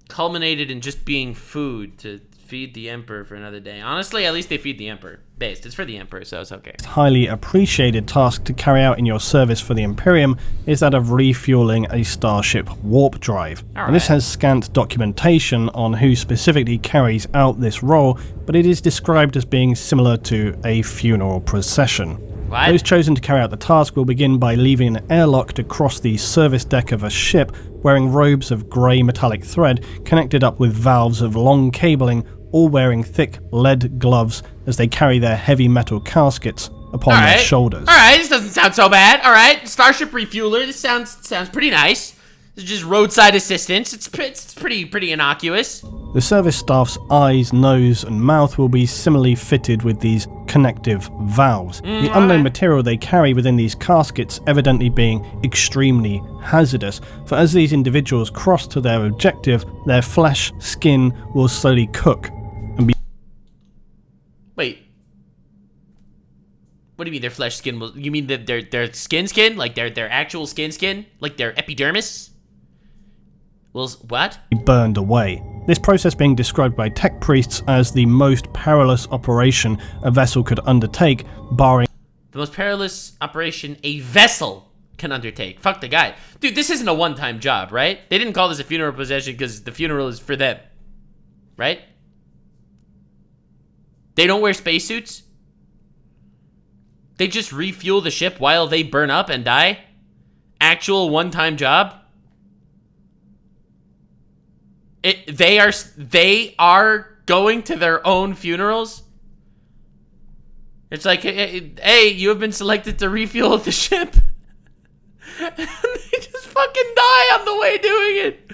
culminated in just being food to feed the Emperor for another day. Honestly, at least they feed the Emperor. Based, it's for the Emperor, so it's okay. Highly appreciated task to carry out in your service for the Imperium is that of refueling a Starship warp drive. And this has scant documentation on who specifically carries out this role, but it is described as being similar to a funeral procession. What? Those chosen to carry out the task will begin by leaving an airlock to cross the service deck of a ship, wearing robes of grey metallic thread connected up with valves of long cabling, all wearing thick lead gloves as they carry their heavy metal caskets upon their shoulders. Alright, this doesn't sound so bad. Alright, Starship refueler, this sounds pretty nice. It's just roadside assistance. It's pretty innocuous. The service staff's eyes, nose, and mouth will be similarly fitted with these connective valves. The unknown material they carry within these caskets evidently being extremely hazardous, for as these individuals cross to their objective, their flesh, skin will slowly cook and be... Wait. What do you mean their flesh skin will... You mean their skin? Like their actual skin? Like their epidermis? Well, what? Burned away. This process being described by tech priests as the most perilous operation a vessel could undertake, barring... The most perilous operation a vessel can undertake. Fuck the guy. Dude, this isn't a one-time job, right? They didn't call this a funeral procession because the funeral is for them. Right? They don't wear spacesuits? They just refuel the ship while they burn up and die? Actual one-time job? They are going to their own funerals? It's like, hey, you have been selected to refuel the ship. And they just fucking die on the way doing it.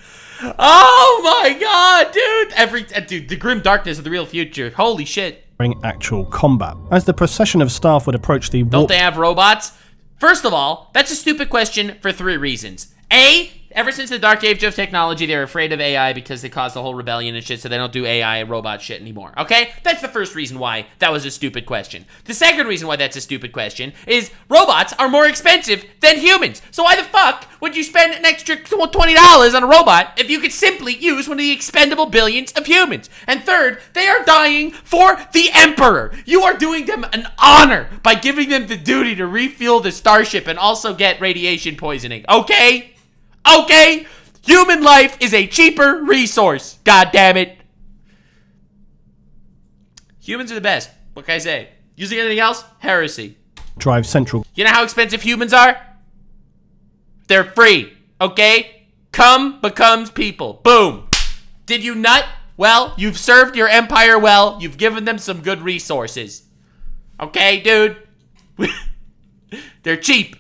Oh my god, dude. Dude, the grim darkness of the real future. Holy shit. Actual combat. As the procession of staff would approach the warp... Don't they have robots? First of all, that's a stupid question for 3 reasons. A, ever since the dark age of technology, they're afraid of AI because they caused the whole rebellion and shit, so they don't do AI and robot shit anymore, okay? That's the first reason why that was a stupid question. The second reason why that's a stupid question is robots are more expensive than humans. So why the fuck would you spend an extra $20 on a robot if you could simply use one of the expendable billions of humans? And third, they are dying for the Emperor. You are doing them an honor by giving them the duty to refuel the Starship and also get radiation poisoning, okay? Okay, human life is a cheaper resource. God damn it. Humans are the best. What can I say? Using anything else? Heresy. Drive central. You know how expensive humans are? They're free, okay? Come becomes people. Boom. Did you nut? Well, you've served your empire well. You've given them some good resources. Okay, dude? They're cheap.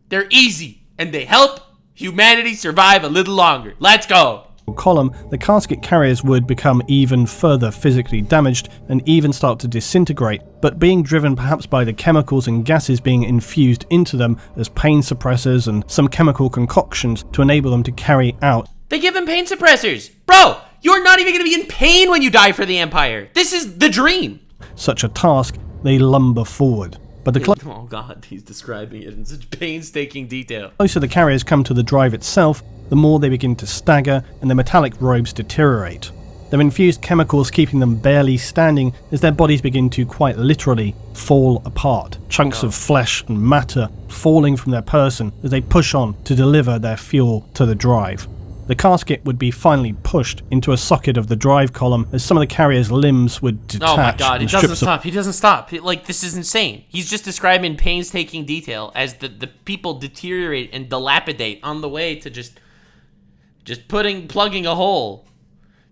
They're easy. And they help humanity survive a little longer. Let's go. Column, the casket carriers would become even further physically damaged and even start to disintegrate, but being driven perhaps by the chemicals and gases being infused into them as pain suppressors and some chemical concoctions to enable them to carry out. They give them pain suppressors. Bro, you're not even going to be in pain when you die for the Empire. This is the dream. Such a task, they lumber forward. But oh god, he's describing it in such painstaking detail. The closer the carriers come to the drive itself, the more they begin to stagger and their metallic robes deteriorate. Their infused chemicals keeping them barely standing as their bodies begin to quite literally fall apart. Chunks of flesh and matter falling from their person as they push on to deliver their fuel to the drive. The casket would be finally pushed into a socket of the drive column as some of the carrier's limbs would detach. Oh my god, he doesn't stop. He doesn't stop. Like, this is insane. He's just describing in painstaking detail as the people deteriorate and dilapidate on the way to just plugging a hole.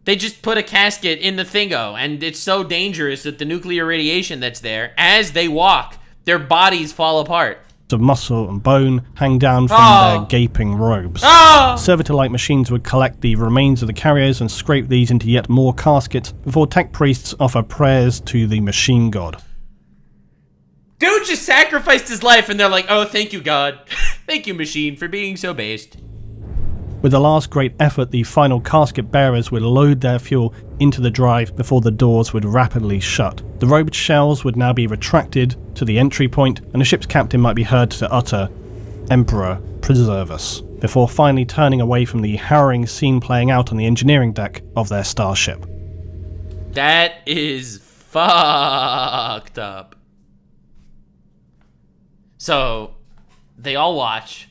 They just put a casket in the thingo, and it's so dangerous that the nuclear radiation that's there, as they walk, their bodies fall apart. Of muscle and bone hang down from their gaping robes. Servitor-like machines would collect the remains of the carriers and scrape these into yet more caskets before tech priests offer prayers to the machine god. Dude just sacrificed his life and they're like, oh, thank you, God. Thank you, machine, for being so based. With the last great effort, the final casket bearers would load their fuel into the drive before the doors would rapidly shut. The robed shells would now be retracted to the entry point, and the ship's captain might be heard to utter, "Emperor, preserve us," before finally turning away from the harrowing scene playing out on the engineering deck of their starship. That is fucked up. So, they all watch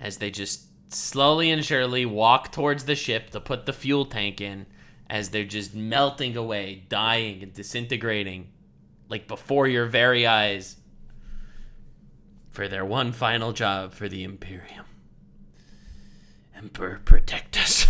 as they just slowly and surely walk towards the ship to put the fuel tank in, as they're just melting away, dying and disintegrating, like before your very eyes, for their one final job for the Imperium. Emperor, protect us.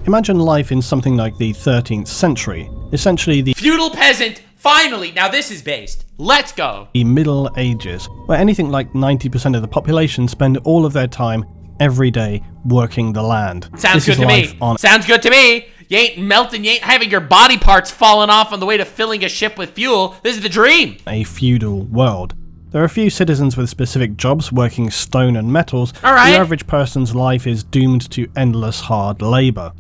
Imagine life in something like the 13th century, essentially the Feudal peasant! Finally! Now this is based. Let's go! The Middle Ages, where anything like 90% of the population spend all of their time every day working the land. Sounds good to me. Sounds good to me. You ain't melting, you ain't having your body parts falling off on the way to filling a ship with fuel. This is the dream. A feudal world. There are a few citizens with specific jobs working stone and metals. All right. The average person's life is doomed to endless hard labor.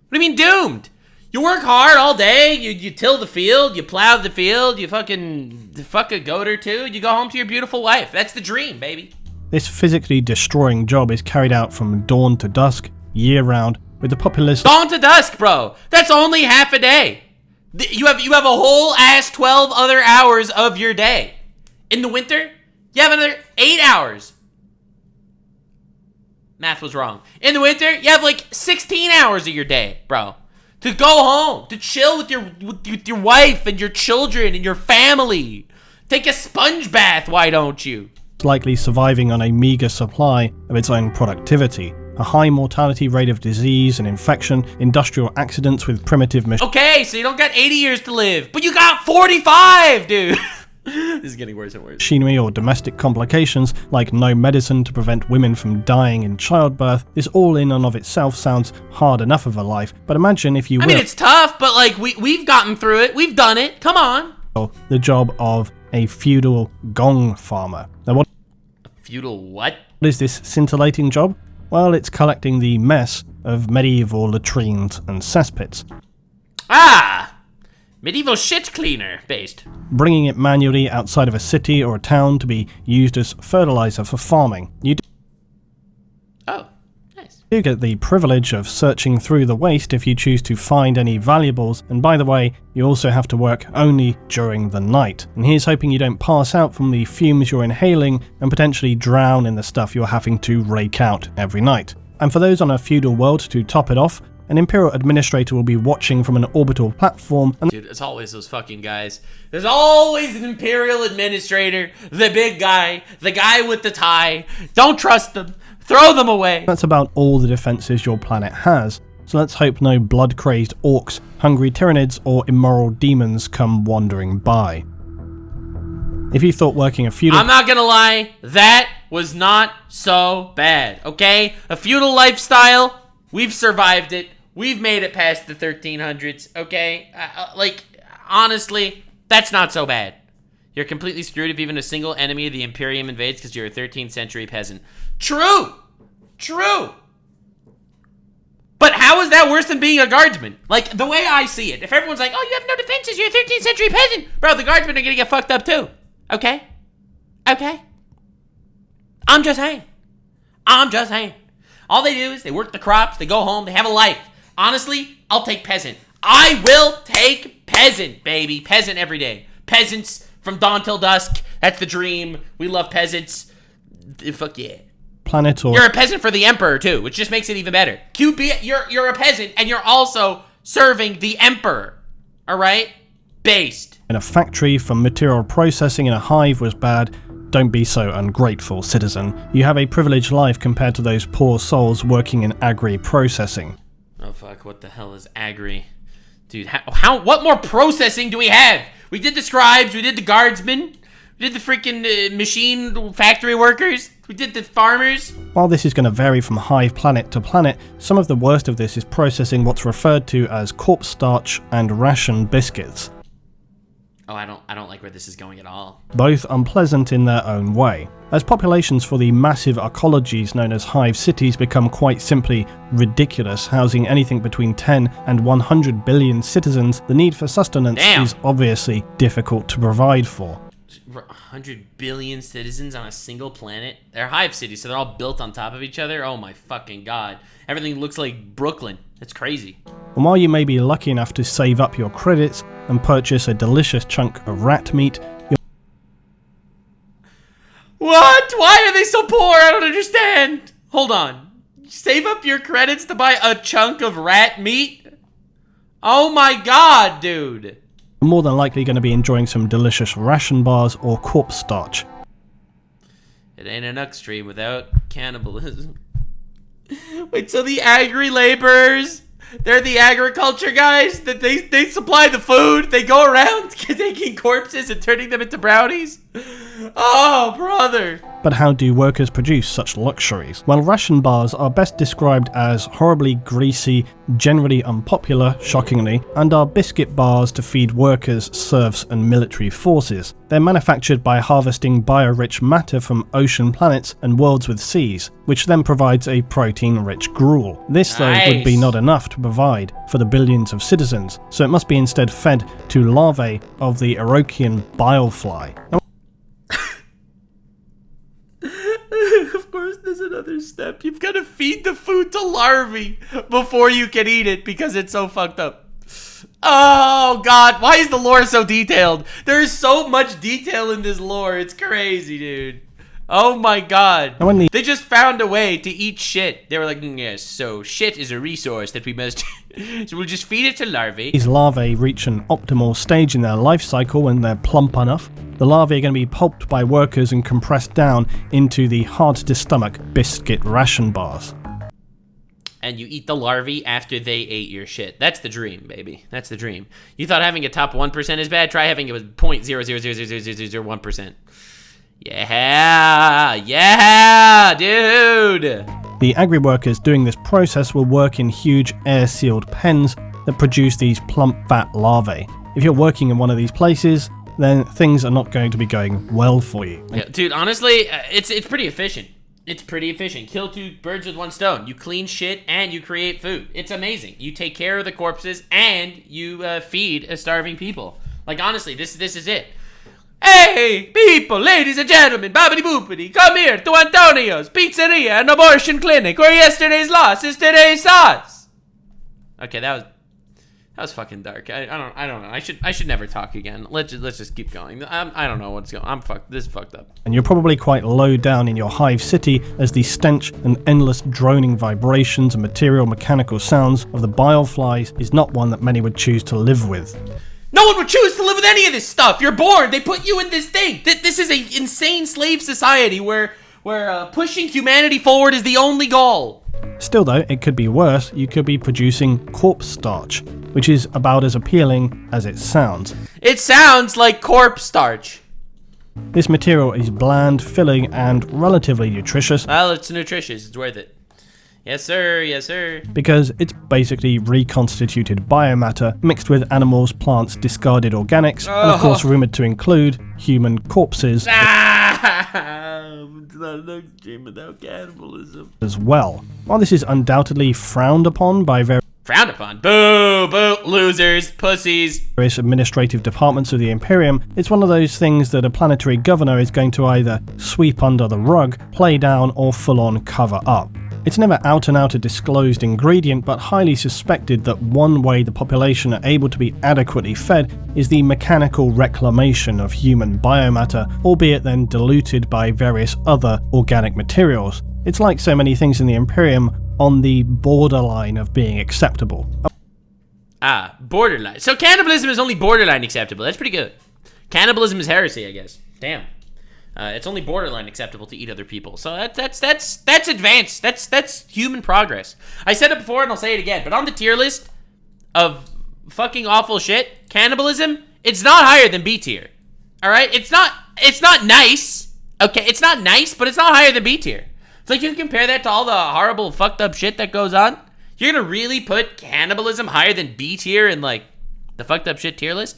What do you mean doomed? You work hard all day, you till the field, you plow the field, you fucking fuck a goat or two, you go home to your beautiful wife. That's the dream, baby. This physically destroying job is carried out from dawn to dusk, year-round, with the populace... Dawn to dusk, bro! That's only half a day! You have a whole ass 12 other hours of your day. In the winter, you have another 8 hours. Math was wrong. In the winter, you have like 16 hours of your day, bro. To go home, to chill with your wife and your children and your family. Take a sponge bath, why don't you? Likely surviving on a meager supply of its own productivity, a high mortality rate of disease and infection, industrial accidents with primitive machines. Okay, so you don't got 80 years to live, but you got 45, dude. This is getting worse and worse. Machinery or domestic complications, like no medicine to prevent women from dying in childbirth. This all in and of itself sounds hard enough of a life, but imagine if you will... I mean, it's tough, but like, we've gotten through it. We've done it. Come on. The job of a feudal gong farmer. Now, what... Feudal what? What is this scintillating job? Well, it's collecting the mess of medieval latrines and cesspits. Ah! Medieval shit cleaner, based. Bringing it manually outside of a city or a town to be used as fertilizer for farming. You Oh, nice. do get the privilege of searching through the waste if you choose to find any valuables, and by the way, you also have to work only during the night. And here's hoping you don't pass out from the fumes you're inhaling and potentially drown in the stuff you're having to rake out every night. And for those on a feudal world, to top it off, an Imperial administrator will be watching from an orbital platform and... Dude, it's always those fucking guys. There's always an Imperial administrator, the big guy, the guy with the tie. Don't trust them. Throw them away. That's about all the defenses your planet has. So let's hope no blood-crazed orcs, hungry Tyranids, or immoral demons come wandering by. If you thought working a feudal... I'm not gonna lie, that was not so bad, okay? A feudal lifestyle, we've survived it. We've made it past the 1300s, okay? Like, honestly, that's not so bad. You're completely screwed if even a single enemy of the Imperium invades because you're a 13th century peasant. True! True! But how is that worse than being a guardsman? Like, the way I see it, if everyone's like, oh, you have no defenses, you're a 13th century peasant. Bro, the guardsmen are gonna get fucked up too. Okay? Okay? I'm just saying. All they do is they work the crops, they go home, they have a life. Honestly, I'll take peasant. I will take peasant, baby. Peasant every day. Peasants from dawn till dusk. That's the dream. We love peasants. Fuck yeah. Planet or... You're a peasant for the Emperor, too, which just makes it even better. QB, you're a peasant, and you're also serving the Emperor. All right? Based. In a factory from material processing in a hive was bad. Don't be so ungrateful, citizen. You have a privileged life compared to those poor souls working in agri-processing. Oh fuck, what the hell is agri? Dude, what more processing do we have? We did the scribes, we did the guardsmen, we did the freaking machine factory workers, we did the farmers. While this is going to vary from hive planet to planet, some of the worst of this is processing what's referred to as corpse starch and ration biscuits. Oh, I don't like where this is going at all. Both unpleasant in their own way. As populations for the massive ecologies known as hive cities become quite simply ridiculous, housing anything between 10 and 100 billion citizens, the need for sustenance is obviously difficult to provide for. 100 billion citizens on a single planet? They're hive cities, so they're all built on top of each other? Oh my fucking god. Everything looks like Brooklyn. That's crazy. And while you may be lucky enough to save up your credits and purchase a delicious chunk of rat meat, What? Why are they so poor? I don't understand. Hold on. Save up your credits to buy a chunk of rat meat? Oh my god, dude. you're more than likely going to be enjoying some delicious ration bars or corpse starch. It ain't a Nux stream without cannibalism. Wait, so the agri-laborers, they're the agriculture guys? That they supply the food? They go around taking corpses and turning them into brownies? Oh, brother. But how do workers produce such luxuries? Well, ration bars are best described as horribly greasy, generally unpopular, shockingly, and are biscuit bars to feed workers, serfs, and military forces. They're manufactured by harvesting bio-rich matter from ocean planets and worlds with seas, which then provides a protein-rich gruel. This, though, would be not enough to provide for the billions of citizens, so it must be instead fed to larvae of the Orochian bilefly. Of course, there's another step. You've got to feed the food to larvae before you can eat it because it's so fucked up. Oh, God. Why is the lore so detailed? There's so much detail in this lore. It's crazy, dude. Oh, my God. They just found a way to eat shit. They were like, yes, so shit is a resource that we must... so we'll just feed it to larvae. These larvae reach an optimal stage in their life cycle when they're plump enough. The larvae are going to be pulped by workers and compressed down into the hard-to-stomach biscuit ration bars. And you eat the larvae after they ate your shit. That's the dream, baby. That's the dream. You thought having a top 1% is bad? Try having it with 0.0000001%. Yeah, dude. The agri-workers doing this process will work in huge air-sealed pens that produce these plump fat larvae. If you're working in one of these places, then things are not going to be going well for you. Yeah, dude, honestly, it's pretty efficient. It's pretty efficient. Kill two birds with one stone. You clean shit and you create food. It's amazing. You take care of the corpses and you feed starving people. Like, honestly, this is it. Hey, people, ladies and gentlemen, bobbity boopity, come here to Antonio's Pizzeria and Abortion Clinic, where yesterday's loss is today's sauce. Okay, that was fucking dark. I don't know. I should never talk again. Let's just keep going. I don't know what's going on. I'm fucked. This is fucked up. And you're probably quite low down in your hive city as the stench and endless droning vibrations and material mechanical sounds of the bile flies is not one that many would choose to live with. No one would choose to live with any of this stuff. You're born. They put you in this thing. This is an insane slave society where pushing humanity forward is the only goal. Still though, it could be worse. You could be producing corpse starch, which is about as appealing as it sounds. It sounds like corpse starch. This material is bland, filling, and relatively nutritious. Well, it's nutritious. It's worth it. Yes, sir. Yes, sir. Because it's basically reconstituted biomatter mixed with animals, plants, discarded organics, and of course rumoured to include human corpses it's not a dream without cannibalism as well. While this is undoubtedly frowned upon by Frowned upon. Boo, boo, losers, pussies. various administrative departments of the Imperium, it's one of those things that a planetary governor is going to either sweep under the rug, play down, or full-on cover up. It's never out and out a disclosed ingredient, but highly suspected that one way the population are able to be adequately fed is the mechanical reclamation of human biomatter, albeit then diluted by various other organic materials. It's like so many things in the Imperium, on the borderline of being acceptable. Ah, borderline. So cannibalism is only borderline acceptable. That's pretty good. Cannibalism is heresy, I guess. Damn. It's only borderline acceptable to eat other people. So that's advanced. That's human progress. I said it before and I'll say it again, but on the tier list of fucking awful shit, cannibalism, it's not higher than B tier. All right? It's not nice. Okay, it's not nice, but it's not higher than B tier. It's like you can compare that to all the horrible fucked up shit that goes on. You're gonna really put cannibalism higher than B tier in like the fucked up shit tier list?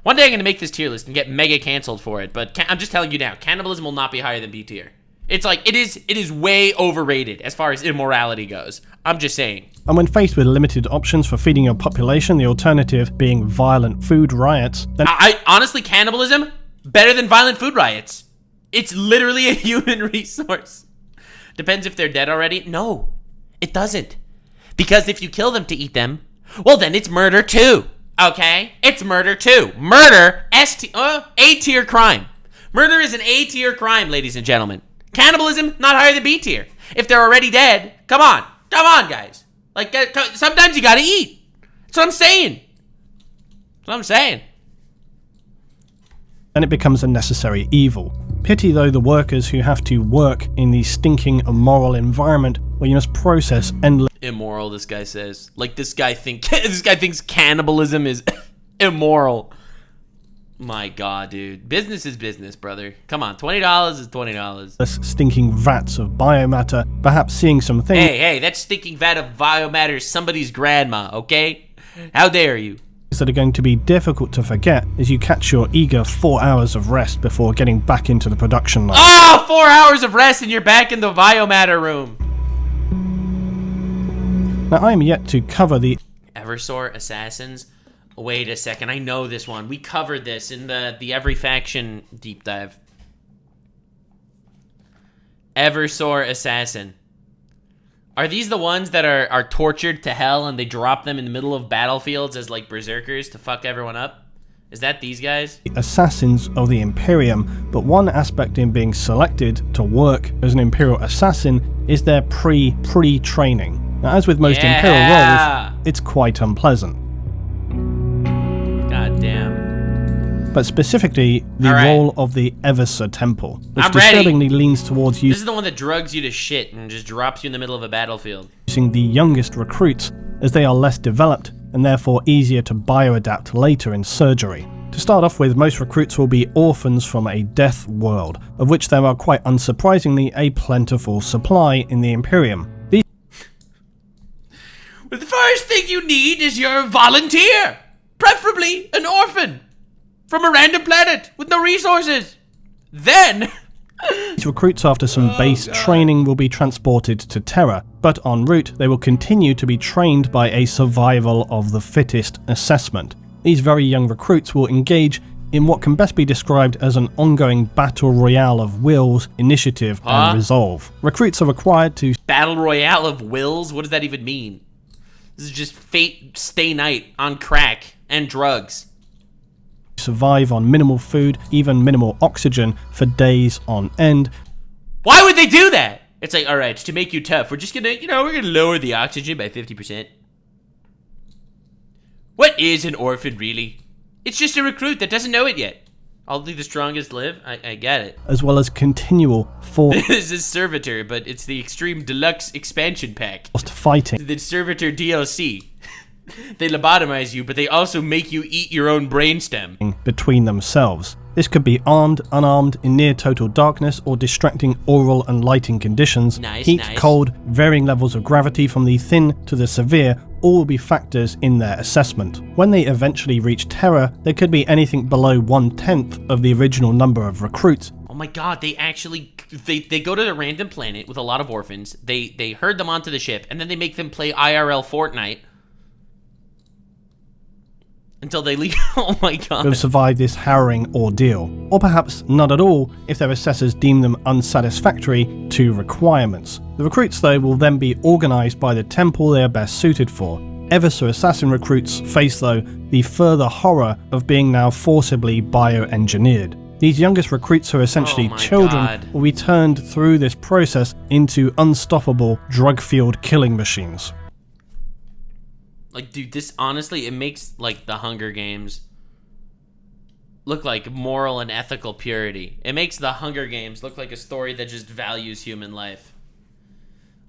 One day I'm going to make this tier list and get mega canceled for it, but I'm just telling you now, cannibalism will not be higher than B tier. It's like, it is way overrated as far as immorality goes. I'm just saying. And when faced with limited options for feeding your population, the alternative being violent food riots, then I honestly, cannibalism, better than violent food riots. It's literally a human resource. Depends if they're dead already. No, it doesn't. Because if you kill them to eat them, well, then it's murder too. Okay? It's murder too. Murder, A-tier crime. Murder is an A-tier crime, ladies and gentlemen. Cannibalism, not higher than B tier. If they're already dead, come on, guys. Like, sometimes you gotta eat. That's what I'm saying. then it becomes a necessary evil. Pity though the workers who have to work in the stinking immoral environment where you must process endless Immoral, this guy says. Like, this guy thinks cannibalism is immoral. My god, dude. Business is business, brother. Come on, $20 is $20. stinking vats of biomatter, perhaps seeing some things Hey, that stinking vat of biomatter is somebody's grandma, okay? How dare you? that are going to be difficult to forget as you catch your eager 4 hours of rest before getting back into the production line. Oh, 4 hours of rest and you're back in the biomatter room. Now I am yet to cover the Eversoir assassins. Wait a second, I know this one. We covered this in the Every Faction deep dive. Eversoir assassin. Are these the ones that are tortured to hell and they drop them in the middle of battlefields as like berserkers to fuck everyone up? Is that these guys? assassins of the Imperium, but one aspect in being selected to work as an Imperial assassin is their pre-training. Now, as with most Imperial roles, it's quite unpleasant. God damn. But specifically, the role of the Eversoir Temple, which I'm disturbingly ready. leans towards This is the one that drugs you to shit and just drops you in the middle of a battlefield. using the youngest recruits, as they are less developed and therefore easier to bioadapt later in surgery. To start off with, most recruits will be orphans from a death world, of which there are quite unsurprisingly a plentiful supply in the Imperium. These But the first thing you need is your volunteer. Preferably an orphan. From a random planet with no resources. Then... recruits, after some base training, will be transported to Terra, but en route they will continue to be trained by a survival of the fittest assessment. These very young recruits will engage in what can best be described as an ongoing battle royale of wills, initiative, and resolve. Recruits are required to Battle Royale of wills? What does that even mean? This is just fate stay night on crack and drugs. survive on minimal food, even minimal oxygen, for days on end. Why would they do that? It's like, alright, to make you tough, we're just gonna, we're gonna lower the oxygen by 50%. What is an orphan, really? It's just a recruit that doesn't know it yet. Only the strongest live? I get it. As well as continual This is Servitor, but it's the Extreme Deluxe expansion pack. forced fighting The Servitor DLC. They lobotomize you, but they also make you eat your own brainstem. between themselves. This could be armed, unarmed, in near total darkness, or distracting aural and lighting conditions. Nice, Heat, nice. cold, varying levels of gravity from the thin to the severe, all will be factors in their assessment. When they eventually reach Terra, there could be anything below 1/10 of the original number of recruits. Oh my god, they actually... They go to a random planet with a lot of orphans, they herd them onto the ship, and then they make them play IRL Fortnite. Until they leave. Oh my god. Have survived this harrowing ordeal, or perhaps not at all if their assessors deem them unsatisfactory to requirements. The recruits, though, will then be organised by the temple they are best suited for. Eversoir assassin recruits face, though, the further horror of being now forcibly bioengineered. These youngest recruits, who are essentially children, will be turned through this process into unstoppable drug-fueled killing machines. Like, dude, this honestly, it makes, like, the Hunger Games look like moral and ethical purity. It makes the Hunger Games look like a story that just values human life.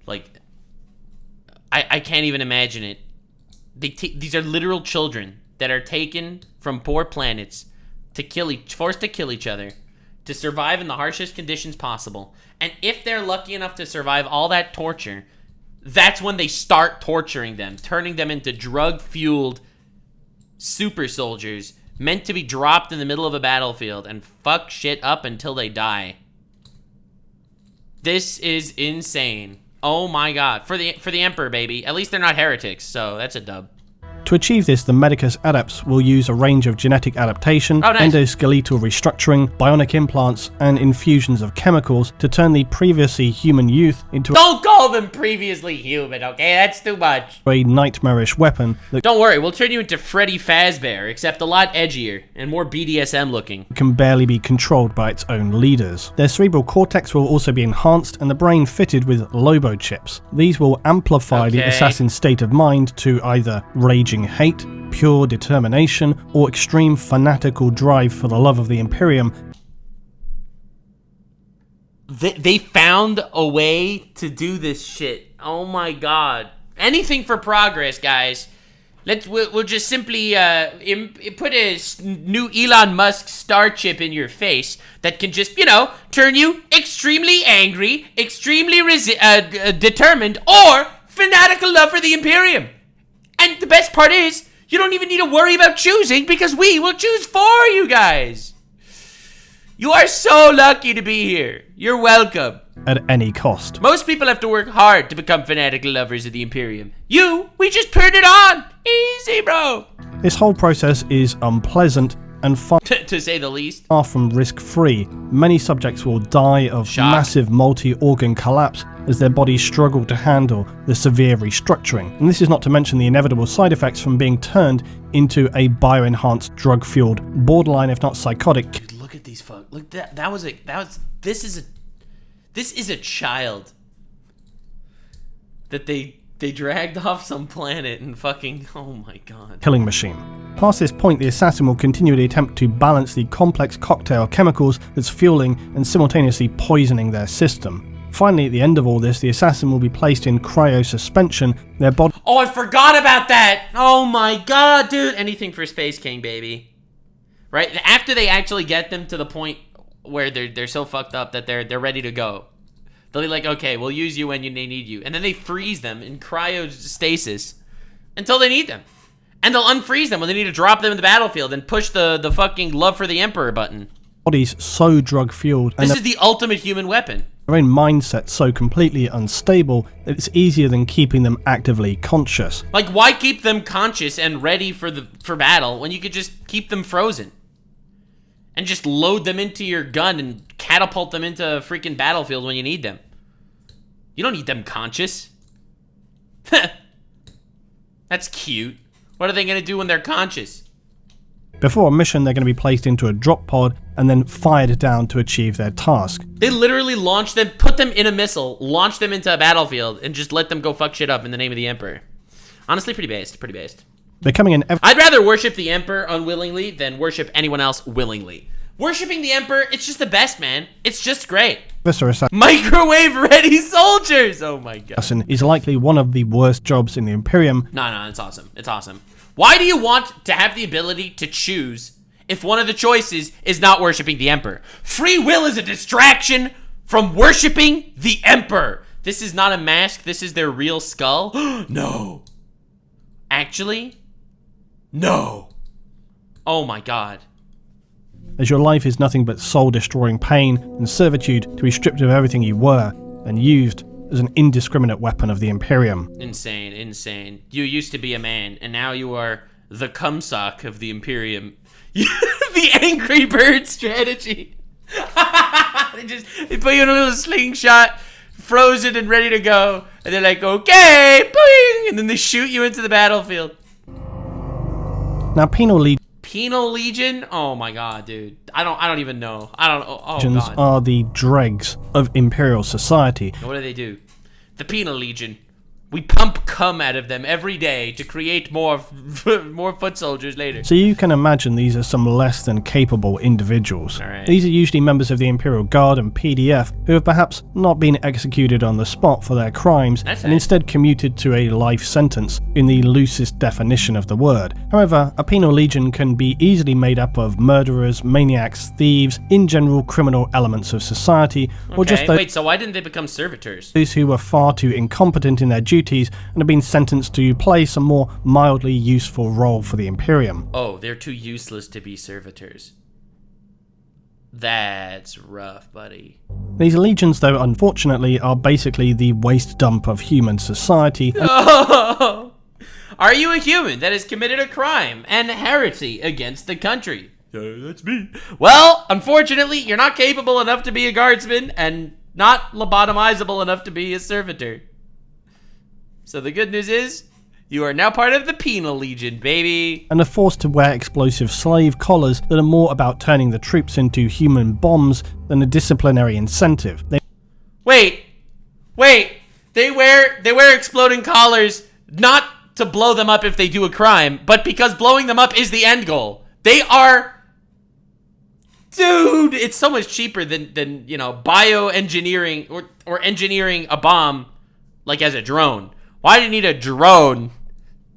Like, I can't even imagine it. These are literal children that are taken from poor planets to forced to kill each other, to survive in the harshest conditions possible. And if they're lucky enough to survive all that torture, that's when they start torturing them, turning them into drug-fueled super soldiers meant to be dropped in the middle of a battlefield and fuck shit up until they die. This is insane. Oh my god. For the Emperor, baby. At least they're not heretics, so that's a dub. To achieve this, the Medicus adepts will use a range of genetic adaptation, endoskeletal restructuring, bionic implants, and infusions of chemicals to turn the previously human youth into Don't call them previously human, okay? That's too much. a nightmarish weapon that Don't worry, we'll turn you into Freddy Fazbear, except a lot edgier and more BDSM looking. can barely be controlled by its own leaders. Their cerebral cortex will also be enhanced and the brain fitted with Lobo chips. These will amplify the Okay. assassin's state of mind to either raging hate, pure determination, or extreme fanatical drive for the love of the Imperium. They found a way to do this shit. Oh my god. Anything for progress, guys. We'll just simply put a new Elon Musk Starship in your face that can just, turn you extremely angry, extremely determined, or fanatical love for the Imperium. And the best part is, you don't even need to worry about choosing because we will choose for you guys. You are so lucky to be here. You're welcome. At any cost. Most people have to work hard to become fanatical lovers of the Imperium. We just turned it on. Easy, bro. This whole process is unpleasant and far To say the least. from risk-free. Many subjects will die of Shock. massive multi-organ collapse as their bodies struggle to handle the severe restructuring. And this is not to mention the inevitable side effects from being turned into a bioenhanced, drug-fueled, borderline if not psychotic. Dude, look at these fuck. Look, this is a child that they dragged off some planet and fucking, oh my god. Killing machine. Past this point, the assassin will continually attempt to balance the complex cocktail of chemicals that's fueling and simultaneously poisoning their system. Finally, at the end of all this, the assassin will be placed in cryo-suspension, their body... Oh, I forgot about that! Oh my god, dude! Anything for Space King, baby. Right? After they actually get them to the point where they're so fucked up that they're ready to go, they'll be like, okay, we'll use you when they need you. And then they freeze them in cryostasis until they need them. And they'll unfreeze them when they need to drop them in the battlefield and push the fucking love for the Emperor button. Bodies so drug-fueled and This is the ultimate human weapon. their own mindset so completely unstable that it's easier than keeping them actively conscious. Like, why keep them conscious and ready for battle when you could just keep them frozen? And just load them into your gun and catapult them into a freaking battlefield when you need them. You don't need them conscious. That's cute. What are they going to do when they're conscious? Before a mission, they're going to be placed into a drop pod and then fired down to achieve their task. They literally launch them, put them in a missile, launch them into a battlefield, and just let them go fuck shit up in the name of the Emperor. Honestly, pretty based, pretty based. Becoming an I'd rather worship the Emperor unwillingly than worship anyone else willingly. Worshipping the Emperor, it's just the best, man. It's just great. Eversoir Microwave-ready soldiers! Oh my god. assassin is likely one of the worst jobs in the Imperium. No, it's awesome. It's awesome. Why do you want to have the ability to choose if one of the choices is not worshipping the Emperor? Free will is a distraction from worshipping the Emperor. This is not a mask. This is their real skull. No. Actually? No. Oh my god. As your life is nothing but soul-destroying pain and servitude to be stripped of everything you were and used as an indiscriminate weapon of the Imperium. Insane, insane. You used to be a man, and now you are the cumsock of the Imperium. The Angry Bird strategy. They put you in a little slingshot, frozen and ready to go, and they're like, okay, boing, and then they shoot you into the battlefield. Now, Penal Legion? Oh my god, dude. I don't even know. Oh legions god. are the dregs of Imperial society. What do? The Penal Legion. We pump cum out of them every day to create more foot soldiers later. So you can imagine these are some less than capable individuals. Alright. These are usually members of the Imperial Guard and PDF who have perhaps not been executed on the spot for their crimes That's and it. instead commuted to a life sentence in the loosest definition of the word. However, a penal legion can be easily made up of murderers, maniacs, thieves, in general criminal elements of society, or just Okay, those wait, so why didn't they become servitors? who were far too incompetent in their duties duties and have been sentenced to play some more mildly useful role for the Imperium. Oh, they're too useless to be servitors. That's rough, buddy. These legions, though, unfortunately, are basically the waste dump of human society. Oh! Are you a human that has committed a crime and heresy against the country? That's me. Well, unfortunately, you're not capable enough to be a guardsman and not lobotomizable enough to be a servitor. So the good news is, you are now part of the Penal Legion, baby. And are forced to wear explosive slave collars that are more about turning the troops into human bombs than a disciplinary incentive. Wait. They wear exploding collars not to blow them up if they do a crime, but because blowing them up is the end goal. They are... Dude, it's so much cheaper than bioengineering or engineering a bomb, like as a drone. Why do you need a drone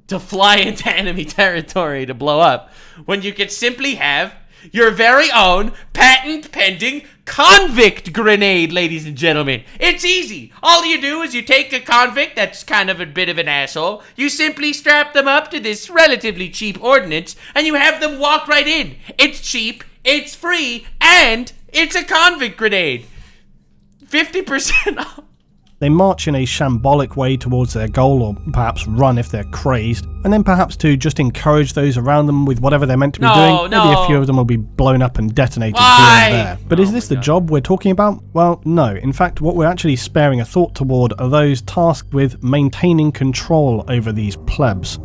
to fly into enemy territory to blow up when you could simply have your very own patent-pending convict grenade, ladies and gentlemen? It's easy. All you do is you take a convict that's kind of a bit of an asshole, you simply strap them up to this relatively cheap ordnance, and you have them walk right in. It's cheap, it's free, and it's a convict grenade. 50% off. They march in a shambolic way towards their goal, or perhaps run if they're crazed, and then perhaps to just encourage those around them with whatever they're meant to be doing. Maybe a few of them will be blown up and detonated here and there. But is this the job we're talking about? Well, no. In fact, what we're actually sparing a thought toward are those tasked with maintaining control over these plebs.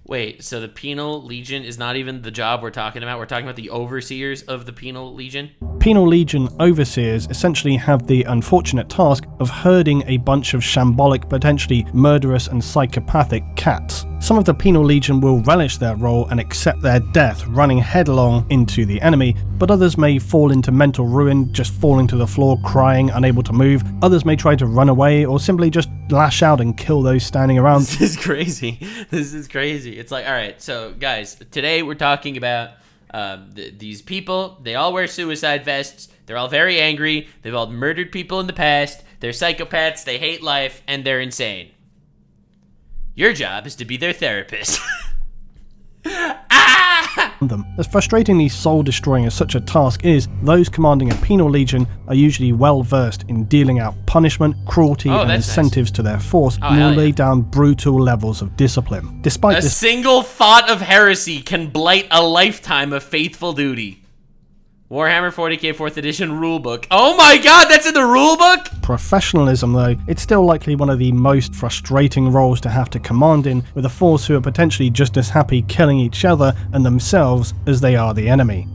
Wait, so the Penal Legion is not even the job we're talking about? We're talking about the overseers of the Penal Legion? Penal Legion overseers essentially have the unfortunate task of herding a bunch of shambolic, potentially murderous and psychopathic cats. Some of the Penal Legion will relish their role and accept their death running headlong into the enemy, but others may fall into mental ruin, just falling to the floor crying, unable to move. Others may try to run away or simply just lash out and kill those standing around. This is crazy. This is crazy. It's like, alright, so guys, today we're talking about these people. They all wear suicide vests. They're all very angry. They've all murdered people in the past. They're psychopaths. They hate life, and they're insane. Your job is to be their therapist. As frustratingly soul-destroying as such a task is, those commanding a Penal Legion are usually well versed in dealing out punishment, cruelty, and incentives to their force, and will lay down brutal levels of discipline. Despite this, single thought of heresy can blight a lifetime of faithful duty. Warhammer 40k 4th edition rulebook. Oh my god, that's in the rulebook? Professionalism, though, it's still likely one of the most frustrating roles to have to command in, with a force who are potentially just as happy killing each other and themselves as they are the enemy.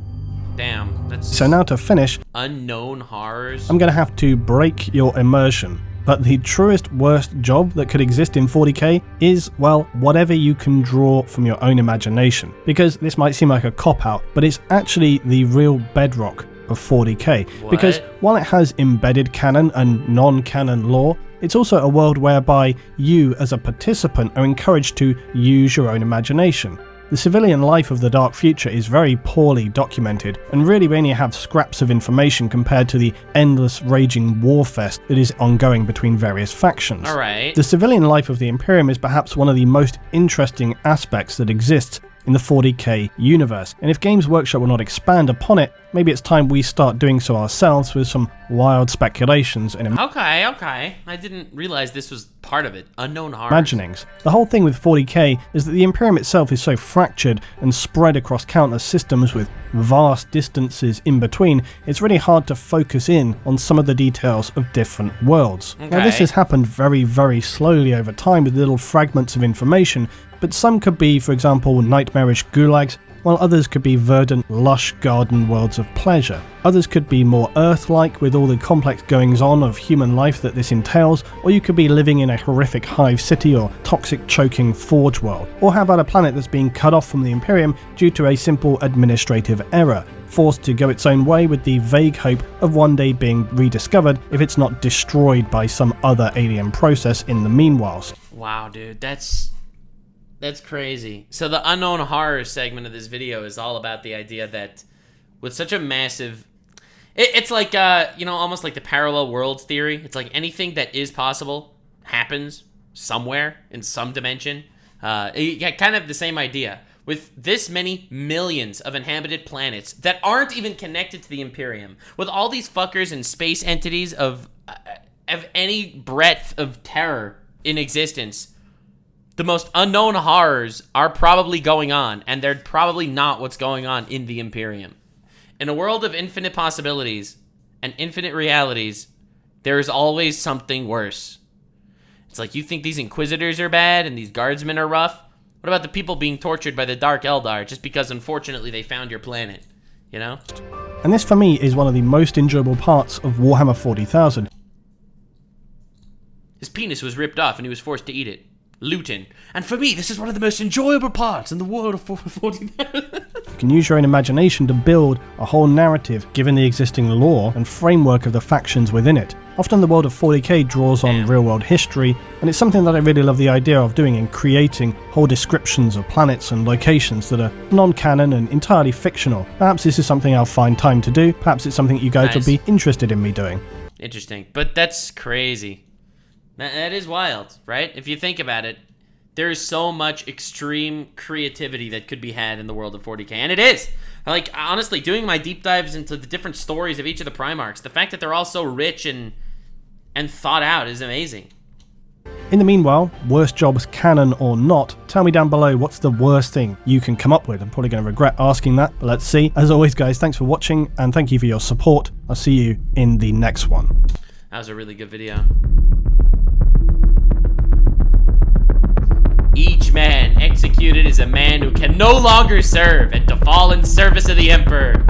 Damn, that's... So now to finish, unknown horrors. I'm gonna have to break your immersion. But the truest worst job that could exist in 40k is, well, whatever you can draw from your own imagination. Because this might seem like a cop-out, but it's actually the real bedrock of 40k. What? Because while it has embedded canon and non-canon lore, it's also a world whereby you as a participant are encouraged to use your own imagination. The civilian life of the Dark Future is very poorly documented, and really we only have scraps of information compared to the endless raging warfest that is ongoing between various factions. Alright. The civilian life of the Imperium is perhaps one of the most interesting aspects that exists in the 40k universe, and if Games Workshop will not expand upon it, maybe it's time we start doing so ourselves with some wild speculations and Okay. I didn't realize this was part of it. Unknown horrors. imaginings. The whole thing with 40k is that the Imperium itself is so fractured and spread across countless systems with vast distances in between, it's really hard to focus in on some of the details of different worlds. Okay. Now this has happened very, very slowly over time with little fragments of information, but some could be, for example, nightmarish gulags, while others could be verdant, lush garden worlds of pleasure. Others could be more Earth-like with all the complex goings-on of human life that this entails, or you could be living in a horrific hive city or toxic choking forge world. Or how about a planet that's being cut off from the Imperium due to a simple administrative error, forced to go its own way with the vague hope of one day being rediscovered if it's not destroyed by some other alien process in the meanwhile. Wow, dude, that's crazy. So the unknown horror segment of this video is all about the idea that with such a massive... It's like, almost like the parallel worlds theory. It's like anything that is possible happens somewhere in some dimension. Yeah, kind of the same idea. With this many millions of inhabited planets that aren't even connected to the Imperium, with all these fuckers and space entities of any breadth of terror in existence, the most unknown horrors are probably going on, and they're probably not what's going on in the Imperium. In a world of infinite possibilities and infinite realities, there is always something worse. It's like, you think these Inquisitors are bad and these guardsmen are rough? What about the people being tortured by the Dark Eldar just because, unfortunately, they found your planet? You know? And this, for me, is one of the most enjoyable parts of Warhammer 40,000. His penis was ripped off and he was forced to eat it. Luton. And for me, this is one of the most enjoyable parts in the world of 40,000. You can use your own imagination to build a whole narrative given the existing lore and framework of the factions within it. Often the world of 40k draws on real-world history, and it's something that I really love the idea of doing in creating whole descriptions of planets and locations that are non-canon and entirely fictional. Perhaps this is something I'll find time to do, perhaps it's something you guys would be interested in me doing. Interesting, but that's crazy. That is wild, right? If you think about it, there is so much extreme creativity that could be had in the world of 40k, and it is. Like, honestly, doing my deep dives into the different stories of each of the Primarchs, the fact that they're all so rich and thought out is amazing. In the meanwhile, worst jobs, canon or not, tell me down below what's the worst thing you can come up with. I'm probably going to regret asking that, but let's see. As always, guys, thanks for watching, and thank you for your support. I'll see you in the next one. That was a really good video. Each man executed is a man who can no longer serve and to fall in service of the Emperor.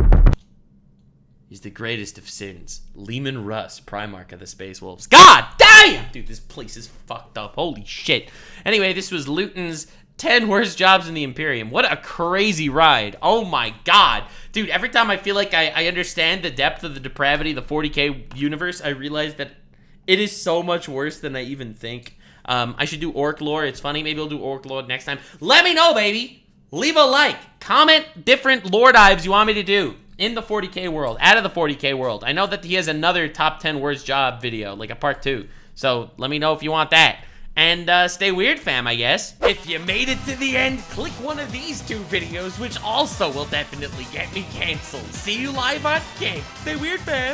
He's the greatest of sins. Leman Russ, Primarch of the Space Wolves. God damn! Dude, this place is fucked up. Holy shit. Anyway, this was Luton's 10 worst jobs in the Imperium. What a crazy ride. Oh my god. Dude, every time I feel like I understand the depth of the depravity of the 40k universe, I realize that it is so much worse than I even think. I should do orc lore. It's funny. Maybe I'll do orc lore next time. Let me know, baby. Leave a like. Comment different lore dives you want me to do in the 40k world, out of the 40k world. I know that he has another top 10 worst job video, like a part 2. So let me know if you want that. And stay weird, fam, I guess. If you made it to the end, click one of these 2 videos, which also will definitely get me canceled. See you live on Kick. Stay weird, fam.